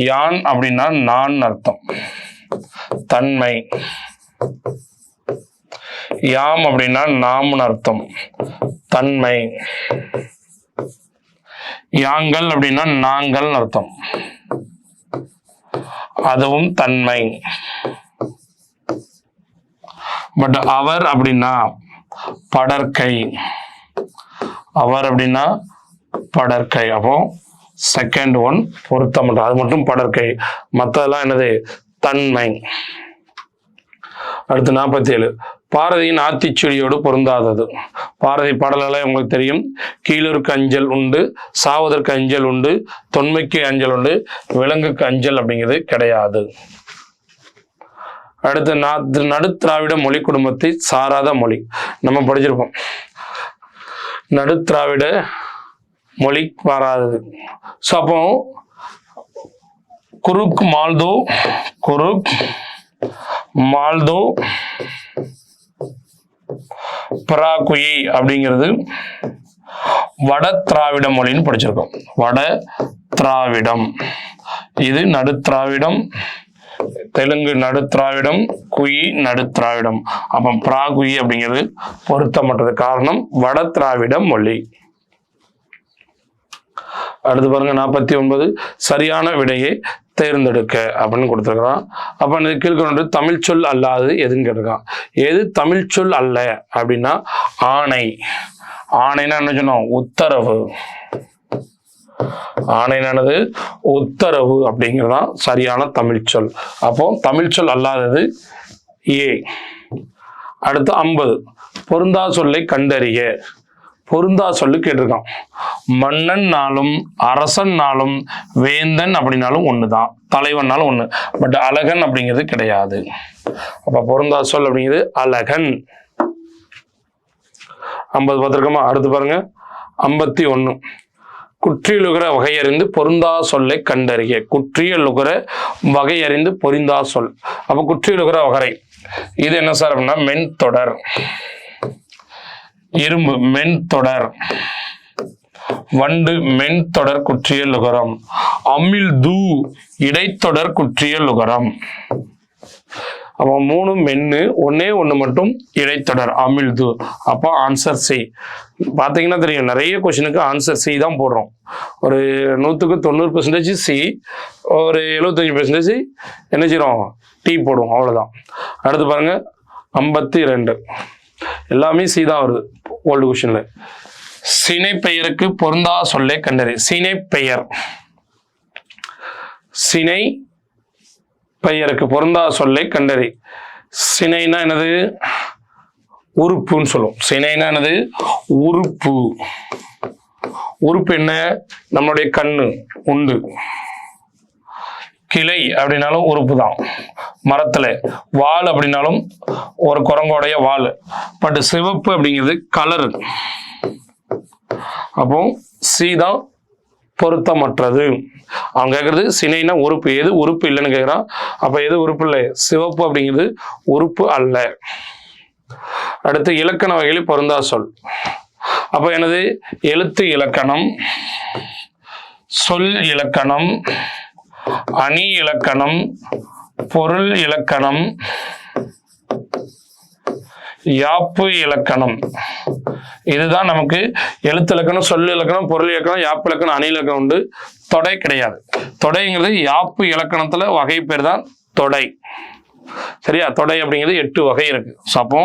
Speaker 1: யான் அப்படின்னா நான் அர்த்தம், தன்மை. யாம் அப்படின்னா நாம்னு அர்த்தம், தன்மை. யாங்கள் அப்படின்னா நாங்கள் அர்த்தம், அதுவும் தன்மை. பட் அவர் அப்படின்னா படற்கை, அவர் அப்படின்னா படற்கை. அப்போ 2nd ஒன் பொருத்தம், அது மட்டும் படற்கை, மற்றதெல்லாம் என்னது தன்மை. அடுத்து 47 பாரதியின் ஆத்திச்சுடியோடு பொருந்தாதது. பாரதி பாடல்களை உங்களுக்கு தெரியும். கீழருக்கு அஞ்சல் உண்டு, சாவதற்கு அஞ்சல் உண்டு, தொன்மைக்கு அஞ்சல் உண்டு, விலங்குக்கு அஞ்சல் அப்படிங்கிறது கிடையாது. அடுத்து நடுத்திராவிட மொழி குடும்பத்தை சாராத மொழி. நம்ம படிச்சிருப்போம், நடுத்திராவிட மொழி மாறாதது. ஸோ அப்போ குறுக் மால்தோ, குறுக் மால்தோ, பராகுயி அப்படிங்கிறது வட திராவிட மொழின்னு படிச்சிருக்கோம். வட திராவிடம், இது நடுத்திராவிடம். தெலுங்கு நடுத்திராவிடம், குயி நடுத்திராவிடம். அப்ப பிராகுயி அப்படிங்கிறது பொருத்தமற்றது. காரணம் வட திராவிட மொழி. அடுத்து பாருங்க 49 சரியான விடையை தேர்ந்தெடுக்க அப்படின்னு கொடுத்துருக்கான். அப்ப கீழ்கொண்டு தமிழ் சொல் அல்லாது எதுன்னு கேட்டிருக்கான். எது தமிழ் சொல் அல்ல அப்படின்னா ஆணை. ஆணைனா என்ன சொன்னோம், உத்தரவு. ஆணைனானது உத்தரவு அப்படிங்கிறதான் சரியான தமிழ் சொல். அப்போ தமிழ் சொல் அல்லாதது ஏ. அடுத்து 50 பொருந்தா சொல்லை கண்டறிய. பொருந்தா சொல்லு கேட்டிருக்கான். மன்னன் நாளும் அரசன் நாளும் வேந்தன் அப்படின்னாலும் ஒண்ணுதான், தலைவன்னாலும் ஒண்ணு. பட் அழகன் அப்படிங்கிறது கிடையாது. அப்ப பொருந்தா சொல் அப்படிங்கிறது அழகன். 50 பார்த்திருக்கோமா? அடுத்து பாருங்க 51 குற்றியலுகிற வகையறிந்து பொருந்தா சொல்லை கண்டறிய. குற்றியலுகிற வகையறிந்து பொருந்தா சொல். அப்ப குற்றியலுகிற வகை இது என்ன சார் அப்படின்னா மென்தொடர். இரும்பு மென்தொடர், வண்டு மென்தொடர் குற்றிய லுகரம், அமிழ் தூ இடைத்தொடர் குற்றிய லுகரம். அப்போ 3 மென்னு, ஒன்னே ஒண்ணு மட்டும் இடைத்தொடர் அமிழ்து. அப்போ ஆன்சர் சி. பாத்தீங்கன்னா தெரியும், நிறைய கொஸ்டினுக்கு ஆன்சர் சி தான் போடுறோம். ஒரு 100க்கு 90% சி, ஒரு 75% என்ன செய்யறோம், டி போடுவோம், அவ்வளவுதான். அடுத்து பாருங்க 52 எல்லாமே சி தான் வருது ஓல்டு கொஸ்டின்ல. சினை பெயருக்கு பொருந்தா சொல்லை கண்டறி. சினை பெயர், சினை பெயருக்கு பொருந்தா சொல்லை கண்டறி. சினைனா என்னது, உறுப்புன்னு சொல்லுவோம். சினைனா என்னது, உறுப்பு. உறுப்பு என்ன, நம்மளுடைய கண்ணு உண்டு. கிளை அப்படின்னாலும் உறுப்பு தான் மரத்துல. வால் அப்படின்னாலும் ஒரு குரங்கோடைய வால். பட் சிவப்பு அப்படிங்கிறது கலரு. அப்போ சி தான் பொருத்தமற்றது. அவன் கேட்கறது சினைனா உறுப்பு, எது உறுப்பு இல்லைன்னு கேட்கிறான். அப்ப எது உறுப்பு இல்லை? சிவப்பு அப்படிங்கிறது உறுப்பு அல்ல. அடுத்து இலக்கண வகையில் பொருந்தா சொல். அப்ப எனது எழுத்து இலக்கணம், சொல் இலக்கணம், அணி இலக்கணம், பொருள் இலக்கணம், யாப்பு இலக்கணம். இதுதான் நமக்கு எழுத்து இலக்கணம், சொல் இலக்கணம், பொருள் இலக்கணம், யாப்பு இலக்கணம், அணி இலக்கணம் உண்டு. தொடை கிடையாது. தொடைங்கிறது யாப்பு இலக்கணத்துல வகை பேர் தான் தொடை. சரியா? தொடை அப்படிங்கிறது 8 வகை இருக்கு. அப்போ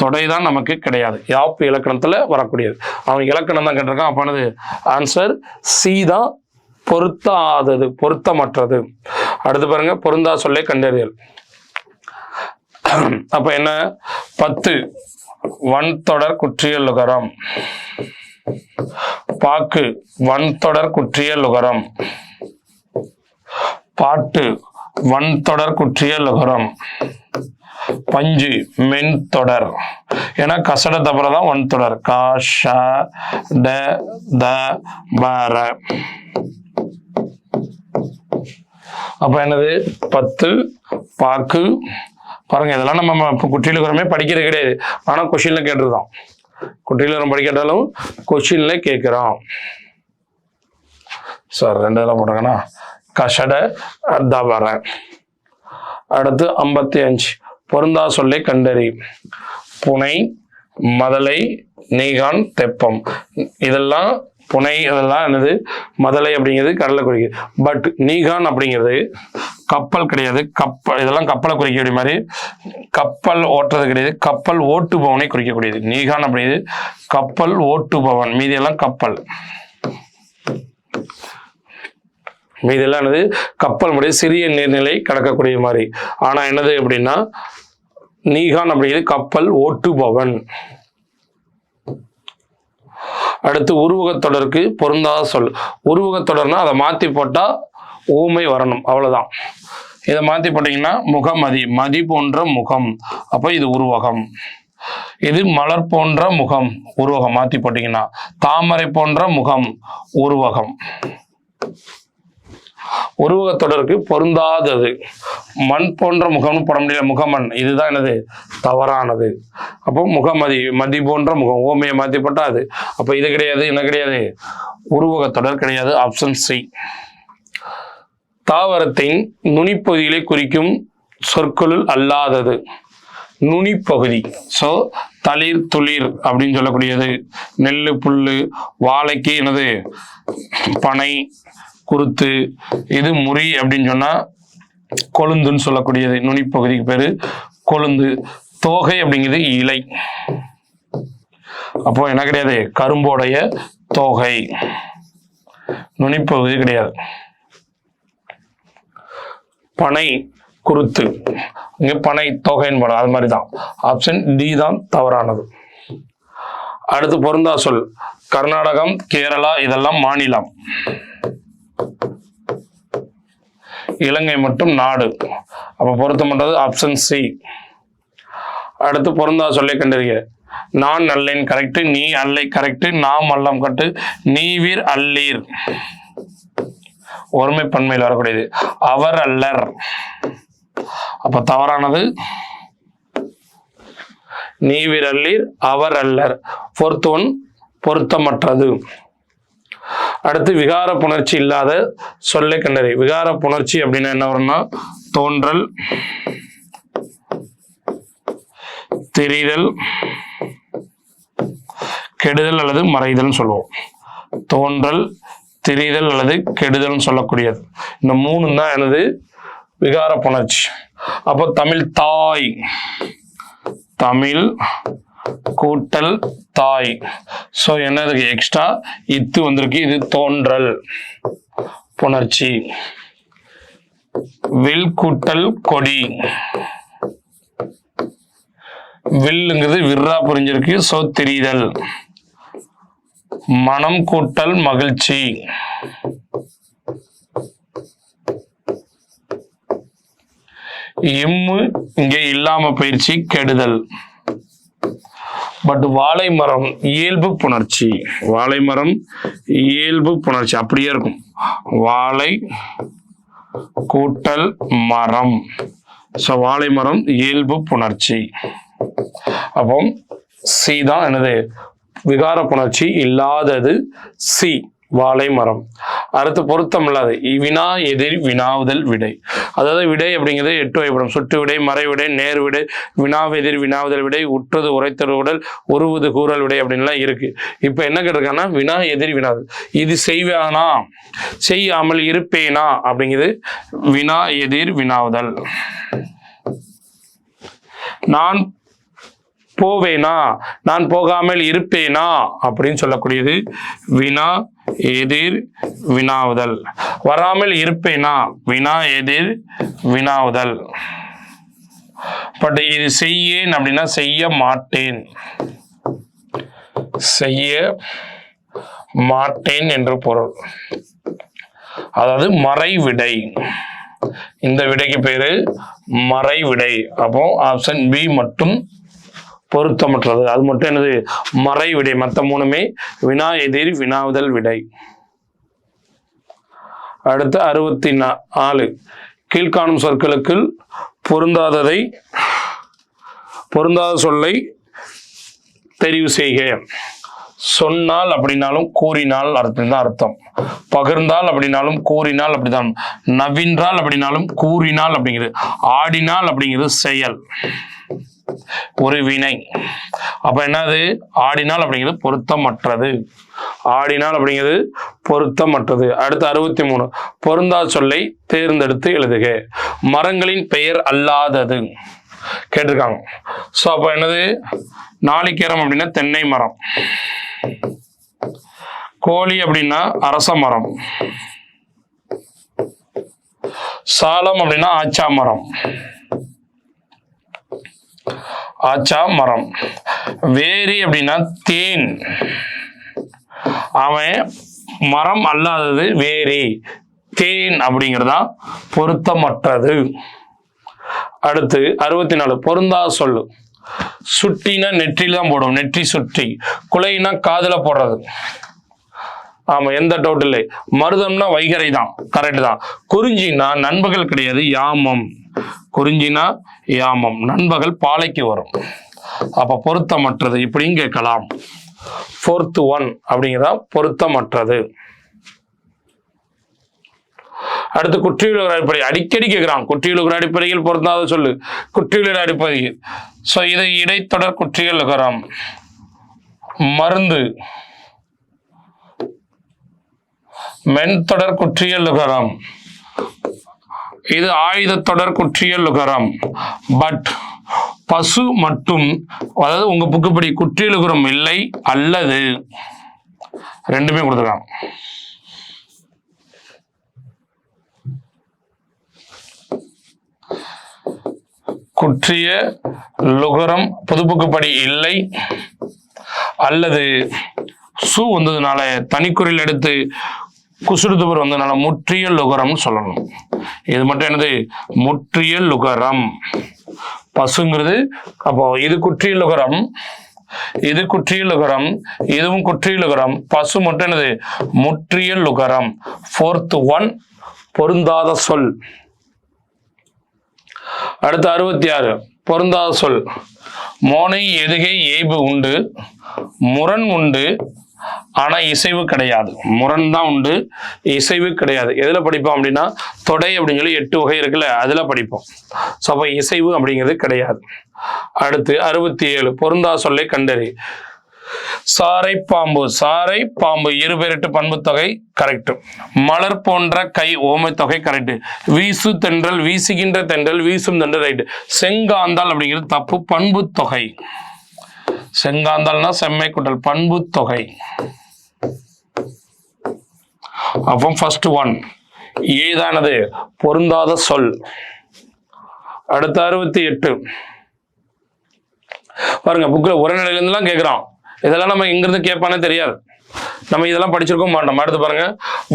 Speaker 1: தொடை தான் நமக்கு கிடையாது, யாப்பு இலக்கணத்துல வரக்கூடியது. அவன் இலக்கணம் தான் கேட்டிருக்கான். அப்ப ஆன்சர் சி தான் பொருத்தாதது, பொருத்தமற்றது. அடுத்து பாருங்க, பொருந்தா சொல்லை கண்டறிதல். அப்ப என்ன? 10 வன்தொடர் குற்றியல் லுகரம். பாக்கு வன்தொடர் குற்றியல் லுகரம். பாட்டு வன்தொடர் குற்றியல் லுகரம். பஞ்சு மென் தொடர். ஏன்னா கசட தபரதான் வன்தொடர். காஷ ட த பர. அப்ப என்னது? 10 பாக்கு. பாருங்க, இதெல்லாம் நம்ம குற்றியலுகரமே படிக்கிறது கிடையாது, ஆனா கொஸ்டின்ல கேட்டுருதான். குற்றியலுகரம் படிக்காட்டாலும் கொஸ்டின்ல கேட்கிறோம். சார் 2 இதெல்லாம் போட்டாங்கன்னா கஷட தபர. அடுத்து 55 பொருந்தா சொல்லை கண்டறி. புனை, மதலை, நீகான், தெப்பம். இதெல்லாம் புனை, இதெல்லாம் என்னது? மதலை அப்படிங்கிறது கடலை குறிக்குது. பட் நீகான் அப்படிங்கிறது கப்பல் கிடையாது. கப்பல், இதெல்லாம் கப்பலை குறிக்கக்கூடிய மாதிரி கப்பல் ஓட்டுறது கிடையாது, கப்பல் ஓட்டுபவனை குறிக்கக்கூடியது. நீகான் அப்படிங்கிறது கப்பல் ஓட்டுபவன், மீதி எல்லாம் கப்பல். மீதெல்லாம் என்னது? கப்பல் முடிய சிறிய நீர்நிலை கடக்கக்கூடிய மாதிரி. ஆனா என்னது அப்படின்னா நீகான் அப்படிங்கிறது கப்பல் ஓட்டுபவன். அடுத்து உருவகத்தொடருக்கு பொருந்தாத சொல். உருவகத்தொடர்னா அதை மாத்தி போட்டா ஊமை வரணும், அவ்வளவுதான். இதை மாத்தி போட்டீங்கன்னா முகமதி, மதி போன்ற முகம், அப்ப இது உருவகம். இது மலர் போன்ற முகம், உருவகம். மாத்தி போட்டீங்கன்னா தாமரை போன்ற முகம், உருவகம். உருவகத்தொடருக்கு பொருந்தாதது. மண் போன்ற முகம்னு போட முடியல, முகமண். இதுதான் என்னது? தவறானது. அப்போ முகமதி, மதி போன்ற முகம், ஓமையை மாத்தி போட்டா அது. அப்ப இது கிடையாது, என்ன கிடையாது? உருவகத்தொடர் கிடையாது. Option C. தாவரத்தின் நுனிப்பகுதிகளை குறிக்கும் சொற்களுள் அல்லாதது. நுனிப்பகுதி, சோ தளிர், துளிர் அப்படின்னு சொல்லக்கூடியது. நெல்லு, புல்லு, வாழைக்கு என்னது? பனை, குருத்து. இது முறி அப்படின்னு சொன்னா கொழுந்துன்னு சொல்லக்கூடியது. நுனிப்பகுதிக்கு பேரு கொழுந்து. தோகை அப்படிங்கிறது இலை. அப்போ என்ன கிடையாது? கரும்போடைய தோகை, நுனிப்பகுதி கிடையாது. பனை, குருத்து, இங்க பனை தொகைன்னு போடும், அது மாதிரிதான். ஆப்ஷன் டி தான் தவறானது. அடுத்து பொருந்தா சொல். கர்நாடகம், கேரளா இதெல்லாம் மாநிலம், இலங்கை மட்டும் நாடு. அப்ப பொருத்தம் பண்றது ஆப்ஷன் சி. அடுத்து பொருந்தா சொல்லை கண்டறிய. நான் அல்லேன் கரெக்ட், நீ அல்லை கரெக்ட், நாம் அல்லம் கட்டு, நீவீர் அல்லீர் ஒருமை பன்மையில் வரக்கூடியது. அவர் அல்லர், அப்ப தவறானது. நீவீர் அல்லீர், அவர் அல்லர். ஃபோர்த் ஒன் பொருத்தமற்றது. அடுத்து விகார புணர்ச்சி இல்லாத சொல்லை கண்டறி. விகார புணர்ச்சி அப்படின்னா என்ன வரும்னா தோன்றல், தெரிதல், கெடுதல் அல்லது மறைதல் சொல்லுவோம். தோன்றல், திரிதல் அல்லது கெடுதல் சொல்லக்கூடியது. இந்த 3 தான் எனது விகார புணர்ச்சி. அப்போ தமிழ் தாய், தமிழ் கூட்டல் தாய். சோ என்ன இருக்கு? எக்ஸ்ட்ரா இத்து வந்திருக்கு. இது தோன்றல் புணர்ச்சி. வில் கூட்டல் கொடி. வில்லுங்கிறது விர்ரா புரிஞ்சிருக்கு. சோ தெரிதல். மனம் கூட்டல் மகிழ்ச்சி. இம்மு இங்கே இல்லாம பயிற்சி கெடுதல். பட் வாழை மரம் இயல்பு புணர்ச்சி, வாழை மரம் இயல்பு புணர்ச்சி அப்படியே இருக்கும். வாழை கூட்டல் மரம், வாழை மரம் இயல்பு புணர்ச்சி. அப்போ சி தான் என்னது, விகார புணர்ச்சி இல்லாதது சி, வாழை மரம். அடுத்து பொருத்தம் இல்லாது வினா எதிர் வினாவுதல் விடை. அதாவது விடை அப்படிங்கிறது 8 வகைப்படும். சுட்டு விடை, மறை விடை, நேர் விடை, வினாவெதிர் வினாவுதல் விடை, உற்றது உரைத்தல் உடல், உருவது கூறல் விடை அப்படின்லாம் இருக்கு. இப்ப என்ன கேட்டிருக்காங்கன்னா வினா எதிர் வினாவுதல். இது செய்வானா செய்யாமல் இருப்பேனா அப்படிங்கிறது வினா எதிர் வினாவுதல். நான் போவேனா நான் போகாமல் இருப்பேனா அப்படின்னு சொல்லக்கூடியது வினா எதிர் வினாவுதல். வராமல் இருப்பேனா வினா எதிர் வினாவுதல். பட் இது செய்யேன் அப்படின்னா செய்ய மாட்டேன், செய்ய மாட்டேன் என்று பொருள். அதாவது மறை விடை. இந்த விடைக்கு பேரு மறை விடை. அப்போ ஆப்ஷன் பி மட்டும் பொருத்தமற்றது. அது மட்டும் என்னது, மறை விடை. மற்ற மூணுமே வினா எதிர் வினாவுதல் விடை. அடுத்து 64 கீழ்காணும் சொற்களுக்கு பொருந்தாத சொல்லை தெரிவு செய்க. சொன்னால் அப்படின்னாலும் கூறினால் அர்த்தம். பகிர்ந்தால் அப்படின்னாலும் கூறினால் அப்படிதான். நவின்றால் அப்படின்னாலும் கூறினால் அப்படிங்கிறது. ஆடினால் அப்படிங்கிறது செயல், ஒரு வினை. அப்ப என்னது, ஆடினால் அப்படிங்கிறது பொருத்தமற்றது. ஆடினால் அப்படிங்கிறது பொருத்தமற்றது. அடுத்து 63 பொருந்தா சொல்லை தேர்ந்தெடுத்து எழுதுக. மரங்களின் பெயர் அல்லாதது கேட்டிருக்காங்க. சோ அப்ப என்னது, நாளிகேரம் அப்படின்னா தென்னை மரம், கோழி அப்படின்னா அரச மரம், சாலம் அப்படின்னா ஆச்சா மரம், ஆச்சா மரம். வேரி அப்படின்னா தேன், அவன் மரம் அல்லாதது வேரி, தேன் அப்படிங்கிறதா பொருத்தமற்றது. அடுத்து 64 பொருந்தா சொல்லு. சுட்டினா நெற்றில தான் போடும், நெற்றி சுட்டி. குலைனா காதுல போடுறது. ஆமா, எந்த டவுட் இல்லை. மருதம்னா வைகரை தான், கரெக்ட் தான். குறிஞ்சினா நண்பகல் கிடையாது, யாமம். குறிஞ்சினா யாமம், நண்பகல் பாலைக்கு வரும். அப்ப பொருத்தமற்றது இப்படின்னு கேட்கலாம். 4th 1 அப்படிங்கிறதா பொருத்தமற்றது. அடுத்து குற்றியலுகிற அடிப்படை அடிக்கடி கேட்கிறான். குற்றியலுகிற அடிப்படையில் பொருந்தாத சொல்லு. குற்றியலுகிற அடிப்படையில் இது இடைத்தொடர் குற்றியலுகரம். மருந்து மென்தொடர் குற்றியலுகரம். இது ஆயுதத்தொடர் குற்றியலுகரம். பட் பசு மட்டும், அதாவது உங்க புக்குப்படி குற்றியலுகரம் இல்லை அல்லது ரெண்டுமே கொடுத்துருக்காங்க. குற்றிய லுகரம் புதுப்புக்குப்படி இல்லை அல்லது சு வந்ததுனால தனிக்குறில் எடுத்து குசுடுதுபர் வந்ததுனால முற்றிய லுகரம் சொல்லணும். இது மட்டும் என்னது, முற்றிய லுகரம். பசுங்கிறது அப்போ இது குற்றிய லுகரம், இது குற்றிய லுகரம், இதுவும் குற்றிய லுகரம். பசு மட்டும் என்னது, முற்றிய லுகரம். 4th 1 பொருந்தாத சொல். அடுத்து 66 பொருந்தாத சொல். மோனை எதுகை ஏய்பு உண்டு, முரண் உண்டு, ஆனா இசைவு கிடையாது. முரண் தான் உண்டு, இசைவு கிடையாது. எதுல படிப்போம் அப்படின்னா தொடை அப்படின்னு சொல்லி 8 வகை இருக்குல்ல, அதுல படிப்போம். சோ அப்ப இசைவு அப்படிங்கிறது கிடையாது. அடுத்து 67 பொருந்தா சொல்லை கண்டறி. சாரை பாம்பு, சாரை பாம்பு இருபெருட்டு பண்பு தொகை கரெக்ட். மலர் போன்ற கை ஓமை தொகை கரெக்ட். வீசு தென்றல், வீசுகின்ற தென்றல், வீசும் தென்றல் ரைட். செங்காந்தால் அப்படிங்கிறது தப்பு, பண்பு தொகை. செங்காந்தால்னா செம்மை கூட்டல், பண்பு தொகை. அப்போ ஃபர்ஸ்ட் 1 ஏதானது பொருந்தாத சொல். அடுத்து 68 பாருங்க, புக்ல உரைநடையில இருந்துலாம் கேட்கிறான். இதெல்லாம் நம்ம எங்கிருந்து கேட்பானே தெரியாது, நம்ம இதெல்லாம் படிச்சிருக்க மாட்டோம். அடுத்து பாருங்க,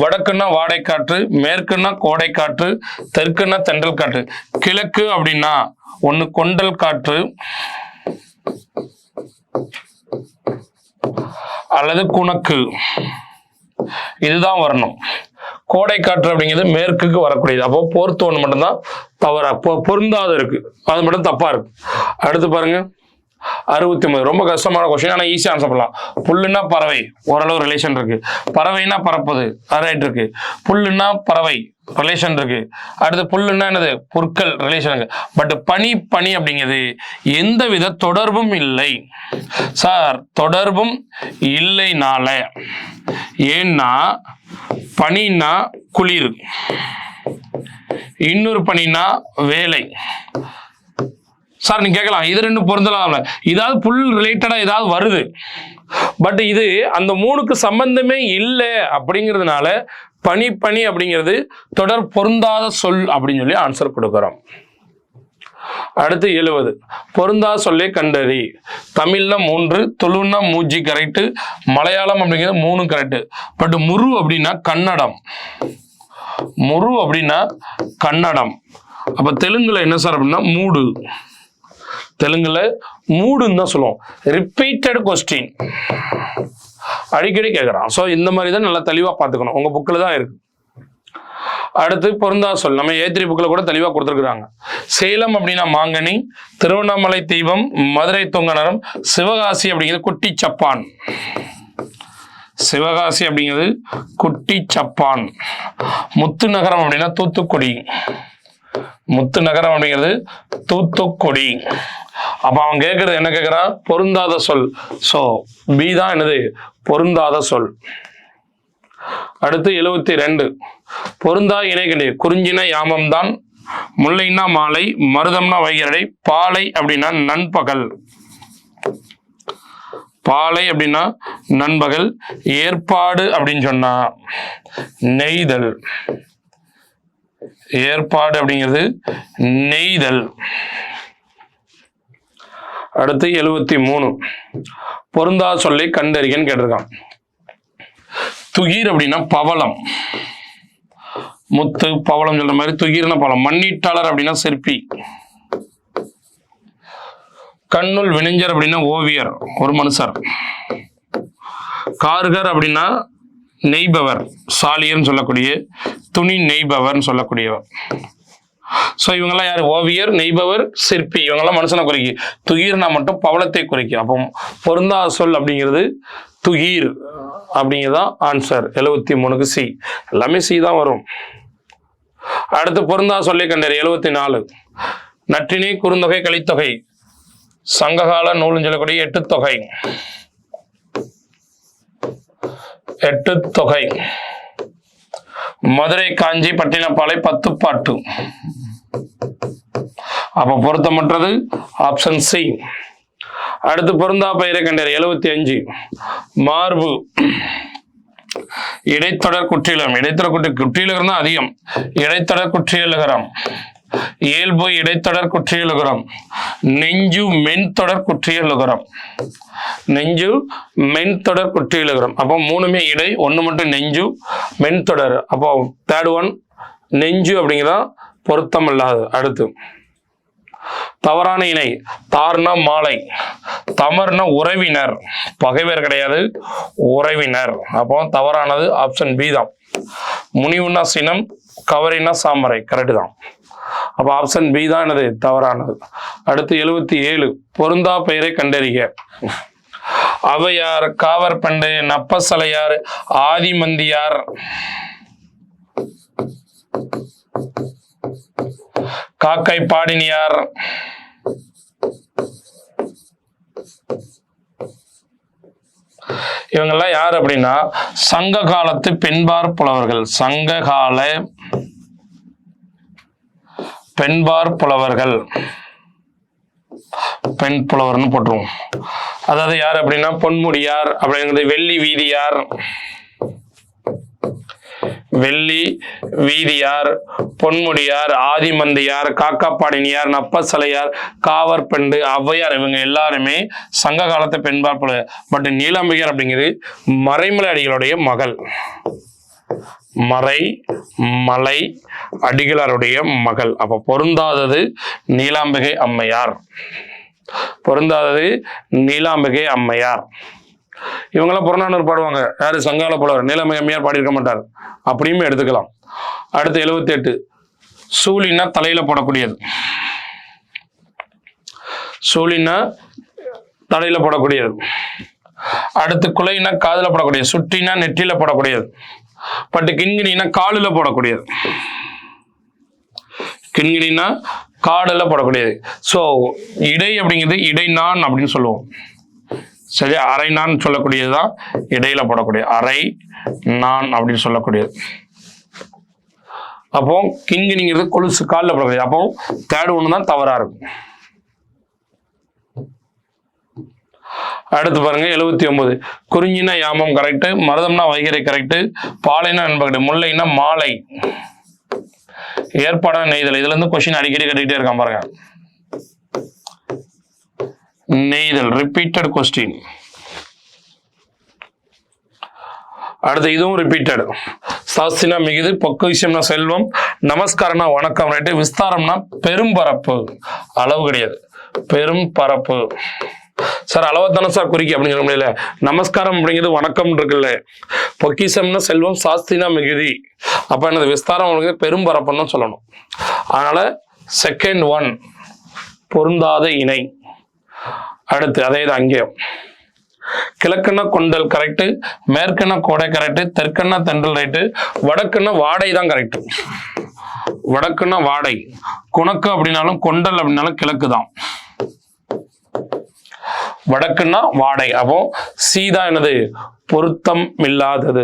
Speaker 1: வடக்குன்னா வாடைக்காற்று, மேற்குன்னா கோடை காற்று, தெற்குன்னா தென்றல் காற்று. கிழக்கு அப்படின்னா ஒன்று கொண்டல் காற்று அல்லது குணக்கு, இதுதான் வரணும். கோடை காற்று அப்படிங்கிறது மேற்குக்கு வரக்கூடியது. அப்போ போர்த்து ஒன்று மட்டும்தான் தவறா பொருந்தாத இருக்கு, அது மட்டும் தப்பா இருக்கு. அடுத்து பாருங்க 69, ரொம்ப கஷ்டமான கொஸ்டின், ஆனால் ஈஸியாக ஆன்சர் பண்ணலாம். புல்லுன்னா பறவை, ஓரளவு ரிலேஷன் இருக்கு. பறவைனா பறப்பது, ரைட் இருக்கு. புல்லுன்னா பறவை ரிலேஷன் இருக்கு. அடுத்து புல்லுன்னா என்னது, புற்கள் ரிலேஷன் இருக்கு. பட் பனி அப்படிங்கிறது எந்த வித தொடர்பும் இல்லை சார். தொடர்பும் இல்லைனால, ஏன்னா பனின்னா குளிர், இன்னொரு பனின்னா வேலை. சார் நீங்க கேட்கலாம், இது ரெண்டும் பொருந்தலாம், இதாவது புல் ரிலேட்டடா ஏதாவது வருது, பட் இது அந்த மூணுக்கு சம்பந்தமே இல்லை அப்படிங்கிறதுனால பனி அப்படிங்கிறது தொடர் பொருந்தாத சொல் அப்படின்னு சொல்லி ஆன்சர் கொடுக்கிறோம். அடுத்து 70, பொருந்தா சொல்லே கண்டறி. தமிழ்ல 3, துளுன்னா மூஜி கரெக்ட், மலையாளம் அப்படிங்கிறது 3 கரெக்ட். பட் முரு அப்படின்னா கன்னடம், முரு அப்படின்னா கன்னடம். அப்ப தெலுங்குல என்ன சார் அப்படின்னா மூடு, தெலுங்குல மூடுன்னு தான் சொல்லுவோம். ரிப்பீட்டட் கொஸ்டின் அடிக்கடி கேட்கறான். ஸோ இந்த மாதிரி தான் நல்லா தெளிவா பார்த்துக்கணும், உங்க புக்கில் தான் இருக்கு. அடுத்து பொருந்தா சொல், நம்ம A3 புக்கில் கூட தெளிவாக கொடுத்துருக்குறாங்க. சேலம் அப்படின்னா மாங்கனி, திருவண்ணாமலை தீபம், மதுரை தொங்கநரம், சிவகாசி அப்படிங்கிறது குட்டி சப்பான், சிவகாசி அப்படிங்கிறது குட்டி சப்பான். முத்து நகரம் அப்படின்னா தூத்துக்குடி, முத்து நகரம் அப்படிங்கிறது தூத்துக்குடி. அப்ப அவன் கேட்கறது என்ன கேட்கிறான், பொருந்தாத சொல். சோ பி தான் என்னது, பொருந்தாத சொல். அடுத்து 72, பொருந்தா இணை கண்டு. குறிஞ்சினா யாமம் தான், முல்லைன்னா மாலை, மருதம்னா வைகரடை, பாலை அப்படின்னா நண்பகல், பாலை அப்படின்னா நண்பகல், ஏற்பாடு அப்படின்னு சொன்னா நெய்தல், ஏற்பாடு அப்படிங்கிறது நெய்தல். அடுத்து 73, பொருந்தா சொல்லை கண்டறிகன்னு கேட்டிருக்கான். துகிர் அப்படின்னா பவளம், முத்து பவளம் சொல்ற மாதிரி துகிர்னா பவளம். மண்ணீட்டாளர் அப்படின்னா சிற்பி. கண்ணுள் வினைஞர் அப்படின்னா ஓவியர், ஒரு மனுஷர். கார்கர் அப்படின்னா நெய்பவர், சாலியர்னு சொல்லக்கூடிய துணி நெய்பவர்னு சொல்லக்கூடியவர். ஸோ இவங்கெல்லாம் யார், ஓவியர், நெய்பவர், சிற்பி, இவங்கெல்லாம் மனுஷனை குறிக்கி. துகீர்னா மட்டும் பவளத்தை குறிக்கும். அப்போ பொருந்தா சொல் அப்படிங்கிறது துகீர் அப்படிங்கிறதான் ஆன்சர். 73க்கு சி, எல்லாமே சி தான் வரும். அடுத்து பொருந்தா சொல்லை கண்டறி. 74, நற்றினை குறுந்தொகை கலித்தொகை, சங்ககால நூல்னு சொல்லக்கூடிய 8 தொகை, 8 தொகை. மதுரை காஞ்சி பட்டினப்பாலை 10 பாட்டு. அப்ப பொருத்தமற்றது ஆப்ஷன் சி. அடுத்து பொருந்தா பெயரை கண்டறி. 75, மார்பு இடைத்தொடர் குற்றியலகம், இடைத்தொடர் குற்றியலகம் தான் அதிகம். இடைத்தொடர் குற்றியலுகரம், இயல்பு இடைத்தொடர் குற்றியலுகரம், நெஞ்சு மென்தொடர் குற்றியலுகரம், நெஞ்சு மென்தொடர் குற்றியலுகரம். அப்போ 3மே இடை, 1 மட்டும் நெஞ்சு மென்தொடர். அப்போ தேர்ட் ஒன் நெஞ்சு அப்படிங்கிறதா பொருத்தம் இல்லாது. அடுத்து தவறான இணை. தார்னா மாலை, தமர்னா உறவினர், பகைவர் கிடையாது, உறவினர். அப்போ தவறானது ஆப்ஷன் பி தான். முனிவுன்னா சினம், கவரினா சாமரை, கரெக்ட் தான். அப்ப ஆப்ஷன் பி தான் என்னது, தவறானது. அடுத்து 77, பொருந்தா பெயரை கண்டறிக. அவையார், காவற்பண்டு, நப்பசலையார், ஆதிமந்தியார், காக்கை பாடினியார், இவங்கெல்லாம் யார் அப்படின்னா சங்க காலத்து பெண்பார் புலவர்கள், சங்ககால பெண்பார் புலவர்கள், பெண் புலவர்னு போட்டுருவோம். அதாவது யார் அப்படின்னா பொன்முடியார் அப்படிங்கிறது, வெள்ளி வீதியார், வெள்ளி வீதியார், பொன்முடியார், ஆதிமந்தியார், காக்காப்பாடினியார், நப்பசலையார், காவற்பெண்டு, ஔவையார், இவங்க எல்லாருமே சங்க காலத்தை பெண்பார் புலவர். பட் நீலாம்பிகையார் அப்படிங்கிறது மறைமலை அடிகளுடைய மகள், மறை மலை அடிகளாருடைய மகள். அப்ப பொருந்தாதது நீலாம்பிகை அம்மையார். பொருந்தாதது நீலாம்பிகை அம்மையார். இவங்கெல்லாம் புறநானூறு பாடுவாங்க. யாரு? சங்கால புலவர். நீலாம்பிகை அம்மையார் பாடியிருக்க மாட்டார். அப்படியுமே எடுத்துக்கலாம். அடுத்து 78 சூழினா தலையில போடக்கூடியது. சூழினா தலையில போடக்கூடியது. அடுத்து குலைனா காதுல போடக்கூடியது. சுற்றினா நெற்றியில போடக்கூடியது. பட்டு கிண்கிணினா காலுல போடக்கூடியது. கிண்கிணினா காடுல போடக்கூடியது. ஸோ இடை அப்படிங்கிறது இடை நான் அப்படின்னு சொல்லுவோம். சரியா? அரை நான் சொல்லக்கூடியதுதான் இடையில போடக்கூடிய அரை நான் அப்படின்னு சொல்லக்கூடியது. அப்போ கிண்கிணிங்கிறது கொலுசு காலில் போடக்கூடியது. அப்போ தேர்ட் ஒன்று தான் தவறா இருக்கும். அடுத்து பாருங்க 79 குறிஞ்சினா யாமம் கரெக்ட், மருதம்னா வைகரை கரெக்ட், பாலைனா நண்பகடை, முல்லைனா மாலை, ஏற்பாடான நெய்தல். இதுல இருந்து கொஸ்டின் அடிக்கடி கட்டிக்கிட்டே இருக்கான் பாருங்க. நெய்தல் ரிப்பீட்டட் கொஸ்டின். அடுத்து இதுவும் ரிப்பீட்டட். சாஸ்தினா மிகுது, பொக்கிஷம்னா செல்வம், நமஸ்காரம்னா வணக்கம் ரைட்டு, விஸ்தாரம்னா பெரும்பரப்பு, அளவு கிடையாது, பெரும் பரப்பு. சார் அளவுத்தானே சார் குறிக்கி அப்படின்னு சொல்ல முடியல. நமஸ்காரம் அப்படிங்கிறது வணக்கம் இருக்குல்ல. பொக்கிஷம்னா செல்வம், சாஸ்தினா மிகுதி. அப்ப என்னது? விஸ்தாரம் பெரும் பரப்புன்னு சொல்லணும். அதனால செகண்ட் ஒன் பொருந்தாத இணை. அடுத்து அதே தான் அங்கேயும். கிழக்குன்னா கொண்டல் கரெக்டு, மேற்குன்னா கோடை கரெக்டு, தெற்குன்னா தென்றல் ரைட்டு, வடக்குன்னா வாடை தான் கரெக்டு. வடக்குன்னா வாடை, குணக்கு அப்படின்னாலும் கொண்டல் அப்படின்னாலும் கிழக்கு தான். வடக்குன்னா வாடை. அப்போ சீதா என்னது? பொருத்தம் இல்லாதது.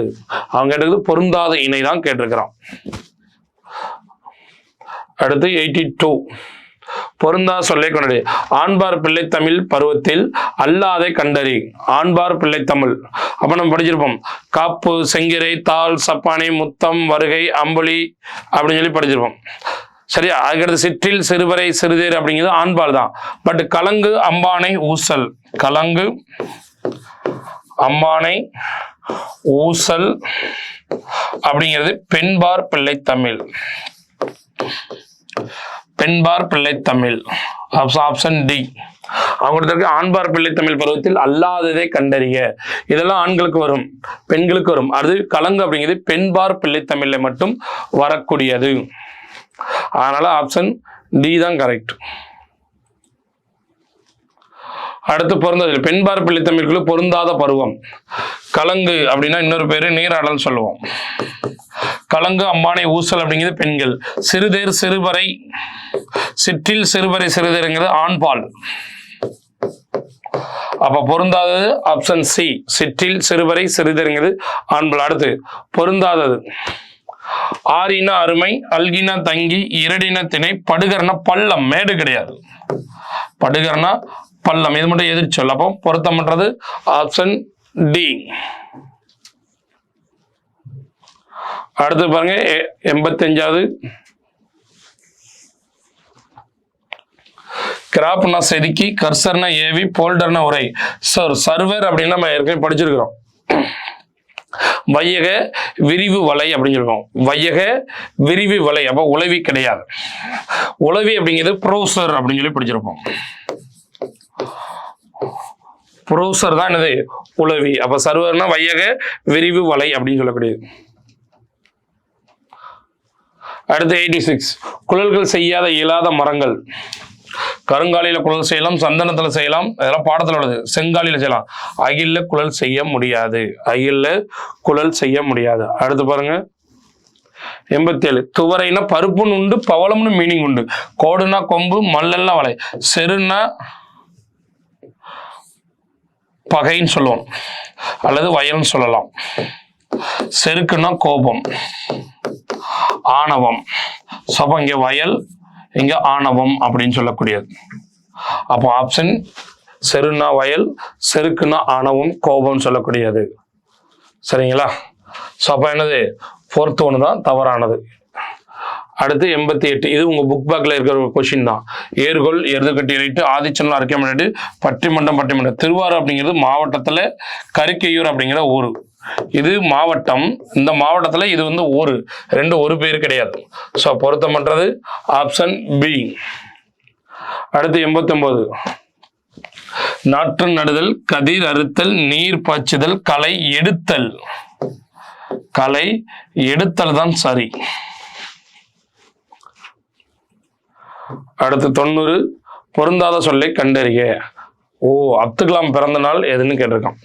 Speaker 1: அவங்க கேட்டது பொருந்தாத இணை தான் கேட்டிருக்கிறான். அடுத்து 82 பொருந்தா சொல்லை கொண்டது. ஆண்பார் பிள்ளை தமிழ் பருவத்தில் அல்லாதை கண்டறி. ஆண்பார் பிள்ளை தமிழ் அப்ப நம்ம படிச்சிருப்போம். காப்பு, செங்கிரை, தாள், சப்பானை, முத்தம், வருகை, அம்புலி அப்படின்னு சொல்லி படிச்சிருப்போம். சரியா? அதுக்கடுத்து சிற்றில், சிறுவரை, சிறுதேர் அப்படிங்கிறது ஆண்பால் தான். பட் கலங்கு, அம்பானை, ஊசல். கலங்கு, அம்பானை, ஊசல் அப்படிங்கிறது பெண்பார் பிள்ளை தமிழ். பெண்பார் பிள்ளை தமிழ். Option D. அவங்களுக்கு ஆண்பார் பிள்ளை தமிழ் பருவத்தில் அல்லாததை கண்டறிய. இதெல்லாம் ஆண்களுக்கு வரும், பெண்களுக்கு வரும். அது கலங்கு அப்படிங்கிறது பெண்பார் பிள்ளை தமிழ்ல மட்டும் வரக்கூடியது. அதனால ஆப்ஷன் டி தான் கரெக்ட். அடுத்து பொருந்தது பெண்பார் பிள்ளை தமிழுக்குள்ள பொருந்தாத பருவம். கலங்கு அப்படின்னா இன்னொரு பேரு நீராடல் சொல்லுவோம். கலங்கு, அம்பானை, ஊசல் அப்படிங்கிறது பெண்கள். சிறுதேர், சிறுவரை, சிற்றில், சிறுவரை, சிறுதேருங்கிறது ஆண்பால். அப்ப பொருந்தாதது ஆப்ஷன் சி. சிற்றில், சிறுவரை, சிறுதேருங்கிறது ஆண்பால். அடுத்து பொருந்தாதது ஆரினா அருமை, அல்கினா தங்கி, இரடின திணை, படுகர்னா பள்ளம், மேடு கிடையாது. படுகர்னா பள்ளம், இது மட்டும் எதிர்ச்சொல். அப்போ பொருத்தமற்றது ஆப்ஷன் டி. அடுத்து பாருங்க 85வது கிராப்னா செதுக்கி, கர்சர்னா ஏவி, போல்டர்னா உரை. சர்வர் அப்படின்னு நம்ம ஏற்கனவே படிச்சிருக்கிறோம். வையக விரிவு வலை அப்படின்னு சொல்லுவோம். வையக விரிவு வலை. அப்ப உளவி கிடையாது. உளவி அப்படிங்கிறது ப்ரௌசர் அப்படின்னு சொல்லி படிச்சிருப்போம். ப்ரௌசர் தான் என்னது? உளவி. அப்ப சர்வர்னா வையக விரிவு வலை அப்படின்னு சொல்லக்கூடியது. அடுத்து 86 குழல்கள் செய்யாத இயலாத மரங்கள். கருங்காலியில குழல் செய்யலாம், சந்தனத்துல செய்யலாம், இதெல்லாம் பாடத்துல உள்ளது. செங்காலியில செய்யலாம். அகில்ல குழல் செய்ய முடியாது. அகில்ல குழல் செய்ய முடியாது. அடுத்து பாருங்க 87 துவரைனா பருப்புன்னு உண்டு, பவளம்னு மீனிங் உண்டு. கோடுனா கொம்பு, மல்லெல்லாம் வலை, செருன்னா பகைன்னு சொல்லுவோம், அல்லது வயல்னு சொல்லலாம். செருக்குன்னா கோபம், ஆணவம். சோ இங்க வயல், இங்க ஆணவம் அப்படின்னு சொல்லக்கூடியது. அப்போ ஆப்ஷன் செருனா வயல், செருக்குன்னா ஆணவம், கோபம் சொல்லக்கூடியது. சரிங்களா? ஸோ அப்போ என்னது? 4th ஒன்று தான் தவறானது. அடுத்து 88 இது உங்க புக் பேக்ல இருக்கிற ஒரு கொஸ்டின் தான். ஏர்கொல், எருதுகட்டி ரைட்டு, ஆதிச்சநல்லூர், அரைக்கமேடு, பட்டிமன்றம். திருவாரூர் அப்படிங்கிறது மாவட்டத்துல கருக்கையூர் அப்படிங்கிற ஊர். இது மாவட்டம். இந்த மாவட்டத்துல இது வந்து ஊரு. ரெண்டு ஒரு பேர் கிடையாது. ஸோ பொருத்தமற்றது ஆப்ஷன் பி. அடுத்து 89. நாற்று நடுதல், கதிர் அறுத்தல், நீர் பாய்ச்சுதல், களை எடுத்தல். களை எடுத்தல் தான் சரி. அடுத்து 90. பொருந்தாத சொல்லை கண்டறிய. அப்துல் கலாம் பிறந்த நாள் எதுன்னு கேட்டிருக்கான்.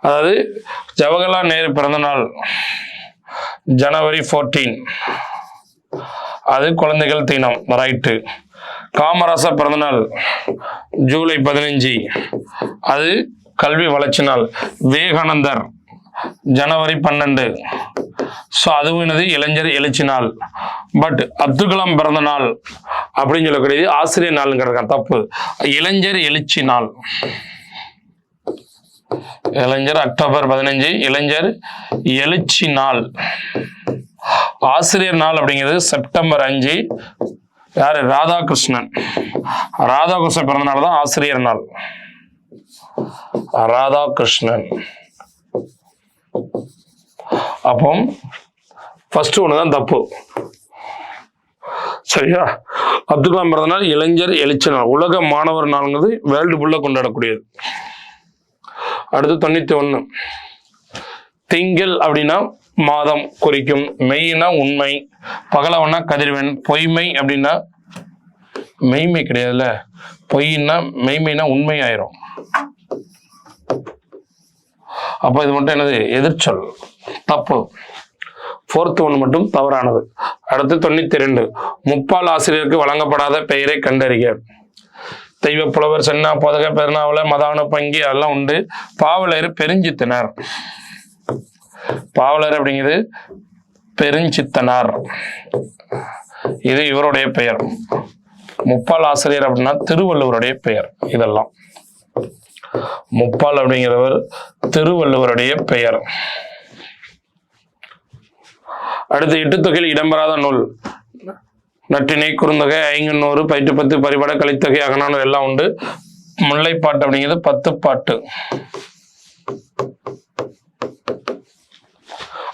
Speaker 1: அதாவது ஜவஹர்லால் நேரு பிறந்த நாள் ஜனவரி 14, அது குழந்தைகள் தினம், ரைட்டு. காமராசர் பிறந்தநாள் ஜூலை 15, அது கல்வி வளர்ச்சி நாள். விவேகானந்தர் ஜனவரி 12, ஸோ அதுவும் என்னது இளைஞர் எழுச்சி நாள். பட் அப்துல் கலாம் பிறந்த நாள் அப்படின்னு சொல்லக்கூடியது ஆசிரியர் நாளுங்கிறது தப்பு. இளைஞர் எழுச்சி நாள். இளைஞர் அக்டோபர் 15 இளைஞர் எழுச்சி நாள். ஆசிரியர் நாள் அப்படிங்கிறது செப்டம்பர் 5. யாரு? ராதாகிருஷ்ணன். ராதாகிருஷ்ணன் பிறந்த நாள் தான் ஆசிரியர் நாள். ராதாகிருஷ்ணன். அப்போ ஃபர்ஸ்ட் ஒன்று தான் தப்பு. சரியா? அப்துல் கலாம் பிறந்த நாள் இளைஞர் எழுச்சி நாள். உலக மாணவர் நாள்ங்கிறது வேர்ல்டு ஃபுல்லாக கொண்டாடக்கூடியது. அடுத்து 91. திங்கள் அப்படின்னா மாதம் குறிக்கும். மெய்னா உண்மை. பகலவனா கதிர்வன். பொய்மை அப்படின்னா மெய்மை கிடையாதுல்ல. பொய்னா மெய்மைனா உண்மை ஆயிரும். அப்போ இது மட்டும் என்னது? எதிர்ச்சொல். தப்பு. 4th ஒன்று மட்டும் தவறானது. அடுத்து 92. முப்பால் ஆசிரியருக்கு வழங்கப்படாத பெயரை கண்டறிக. தெய்வ புலவர், சென்னா, போதக, பெருநாவலர், மதான, பங்கி அதெல்லாம் உண்டு. பாவலர் பெருஞ்சித்தனார். பாவலர் அப்படிங்கிறது பெருஞ்சித்தனார். இது இவருடைய பெயர். முப்பால் ஆசிரியர் அப்படின்னா திருவள்ளுவருடைய பெயர். இதெல்லாம் முப்பால் அப்படிங்கிறவர் திருவள்ளுவருடைய பெயர். அடுத்து 8 தொகையில் இடம்பெறாத நூல். நற்றிணை, குறுந்தொகை, ஐங்குன்னூறு, பயிற்றுப்பத்து, பரிபாட, கலித்தொகை, அகநானூறு எல்லாம் உண்டு. முல்லைப்பாட்டு அப்படிங்கிறது 10 பாட்டு.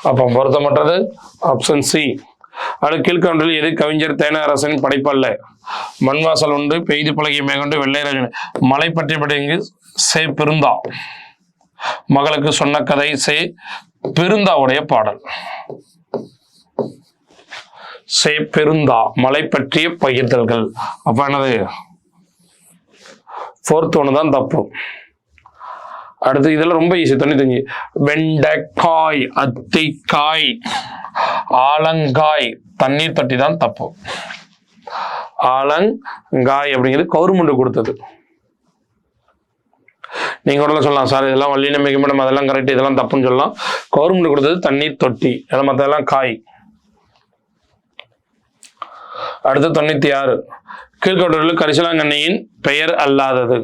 Speaker 1: அப்போ பொருத்தமற்றது ஆப்ஷன் சி. அது கீழ்கொண்டில் எது கவிஞர் தேனரசனின் படைப்பல்ல? மண்வாசல் உண்டு, பெய்து பழகிய மேகொண்டு, வெள்ளையராஜன். மலை பற்றி படைங்கு சே பெருந்தா. மகளுக்கு சொன்ன கதை சே பெருந்தாவுடைய பாடல். சே பெருந்தா, மலை பற்றிய பகிர்தல்கள். அப்ப என்னது? 4th ஒன்று தான் தப்பு. அடுத்து இதெல்லாம் ரொம்ப ஈஸி. 95. வெண்டைக்காய், அத்திக்காய், ஆலங்காய், தண்ணீர் தொட்டி தான் தப்பு. ஆலங்காய் அப்படிங்கிறது கவர்மெண்ட் கொடுத்தது. நீங்க கூட சொல்லலாம், சார் இதெல்லாம் வள்ளினமிக்க மேடம் அதெல்லாம் கரெக்ட், இதெல்லாம் தப்புன்னு சொல்லலாம். கவர்மெண்ட் கொடுத்தது தண்ணீர் தொட்டி. அதெல்லாம் மற்றதெல்லாம் காய். அடுத்து 96. கீழ்கொண்டவர்களுள் கரிசலாங்கண்ணியின் பெயர் அல்லாதது.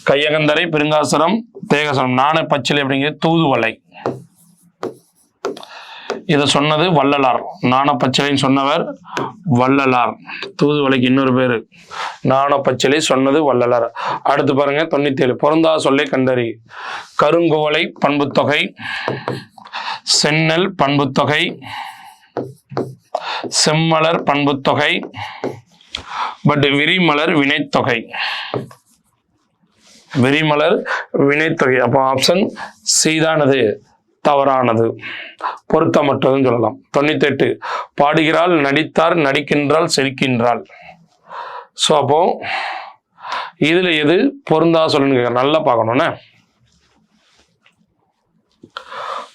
Speaker 1: கையகந்தரை, பெருங்காசரம், தேகசரம். நாண பச்சிலை அப்படிங்கிறது தூதுவளை. இதை சொன்னது வள்ளலார். நாண பச்சிலைன்னு சொன்னவர் வள்ளலார். தூதுவளைக்கு இன்னொரு பேரு நாண பச்சிலை சொன்னது வள்ளலார். அடுத்து பாருங்க 97. பொருந்தா சொல்லை கண்டறி. கருங்குவளை பண்புத்தொகை, செந்நெல் பண்புத்தொகை, செம்மலர் பண்புத்தொகை, பட் விரிமலர் வினைத்தொகை. விரிமலர் வினைத்தொகை. அப்போ ஆப்ஷன் சி தானது தவறானது, பொருத்தமற்றதுன்னு சொல்லலாம். 98. பாடுகிறாள், நடித்தார், நடிக்கின்றாள், செழிக்கின்றாள். ஸோ அப்போ இதுல எது பொருந்தா சொல்லுங்க நல்லா பார்க்கணும்னா,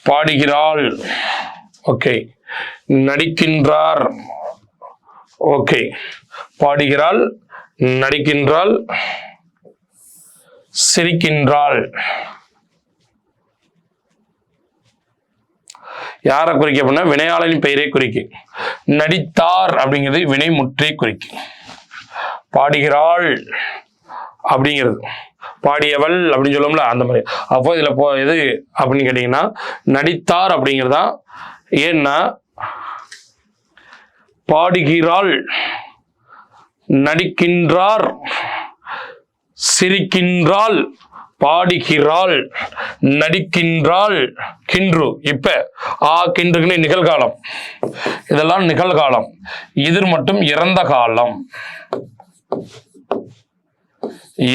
Speaker 1: பாடுகிறாள் ஓகே, நடிக்கின்றார் ஓகே, பாடுகிறாள், நடிக்கின்றாள், சிரிக்கின்றாள். யாரை குறிக்க அப்படின்னா வினையாளனின் பெயரை குறிக்கு. நடித்தார் அப்படிங்கிறது வினை முற்றை குறிக்கு. பாடுகிறாள் அப்படிங்கிறது பாடியவள் அப்படின்னு சொல்லுவோம்ல, அந்த மாதிரி. அப்போ இதுல எது அப்படின்னு கேட்டீங்கன்னா நடித்தார் அப்படிங்கிறதா. ஏன்னா பாடுகிறாள், நடிக்கின்றார், சிரிக்கின்றாள், பாடுகிறாள், நடிக்கின்றாள், கின்று. இப்ப கின்றுக்குன்னு நிகழ்காலம், இதெல்லாம் நிகழ்காலம். இது மட்டும் இறந்த காலம்.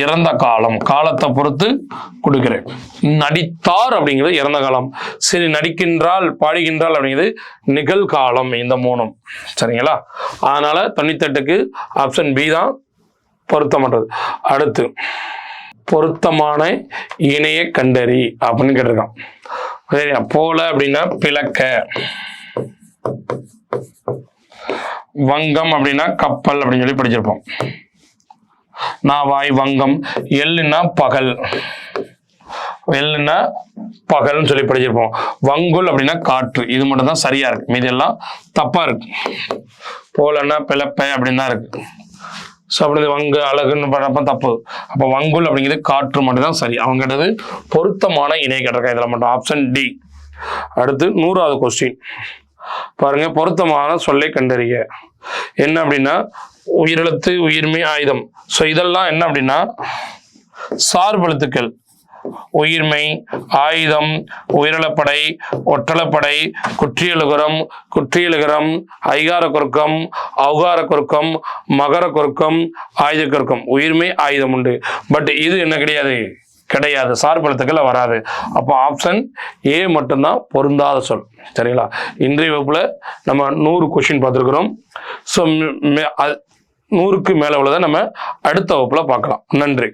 Speaker 1: இறந்த காலம் காலத்தை பொறுத்து கொடுக்கிறேன். நடித்தார் அப்படிங்கிறது இறந்த காலம். சரி, நடிக்கின்றாள், பாடுகின்றாள் அப்படிங்கிறது நிகழ்காலம். இந்த மூணும் சரிங்களா? அதனால 98க்கு ஆப்ஷன் பி தான் பொருத்தமானது. அடுத்து பொருத்தமான இணைய கண்டறி அப்படின்னு கேட்டிருக்கான். சரியா? போல அப்படின்னா பிளக்க, வங்கம் அப்படின்னா கப்பல் அப்படின்னு சொல்லி படிச்சிருப்போம். நாவாய், வங்கம். எள்ளுன்னா பகல், எள்ளுன்னா பகல்னு சொல்லி படிச்சிருப்போம். வங்குல் அப்படின்னா காற்று. இது மட்டும் தான் சரியா இருக்கு, மீதி எல்லாம் தப்பா இருக்கு. போலன்னா பிளப்பை அப்படின்னு தான் இருக்கு. ஸோ அப்படி வங்கு அழகுன்னு பண்ணப்ப தப்பு. அப்போ வங்குல் அப்படிங்கிறது காற்று மட்டும் தான் சரி. அவங்க கேட்டது பொருத்தமான இணை கேட்டிருக்கேன், இதில் மட்டும் ஆப்ஷன் டி. அடுத்து 100வது கொஸ்டின் பாருங்க. பொருத்தமான சொல்லை கண்டறிய. என்ன அப்படின்னா உயிரெழுத்து, உயிர்மை, ஆயுதம். ஸோ இதெல்லாம் என்ன அப்படின்னா சார்பெழுத்துக்கள். உயிர்மை, ஆயுதம், உயிரிழப்படை, ஒற்றளப்படை, குற்றியலுகரம், குற்றியலுகரம், ஐகார குறுக்கம், ஔகார குறுக்கம், மகர குறுக்கம், ஆயுத குறுக்கம். உயிர்மை, ஆயுதம் உண்டு. பட் இது என்ன கிடையாது, சார்பெழுத்துக்கள் வராது. அப்போ ஆப்ஷன் ஏ மட்டும்தான் பொருந்தாத சொல். சரிங்களா? இன்றைய வகுப்புல நம்ம 100 கொஸ்டின் பார்த்துருக்கிறோம். ஸோ 100க்கு மேலே உள்ளதை நம்ம அடுத்த வகுப்புல பார்க்கலாம். நன்றி.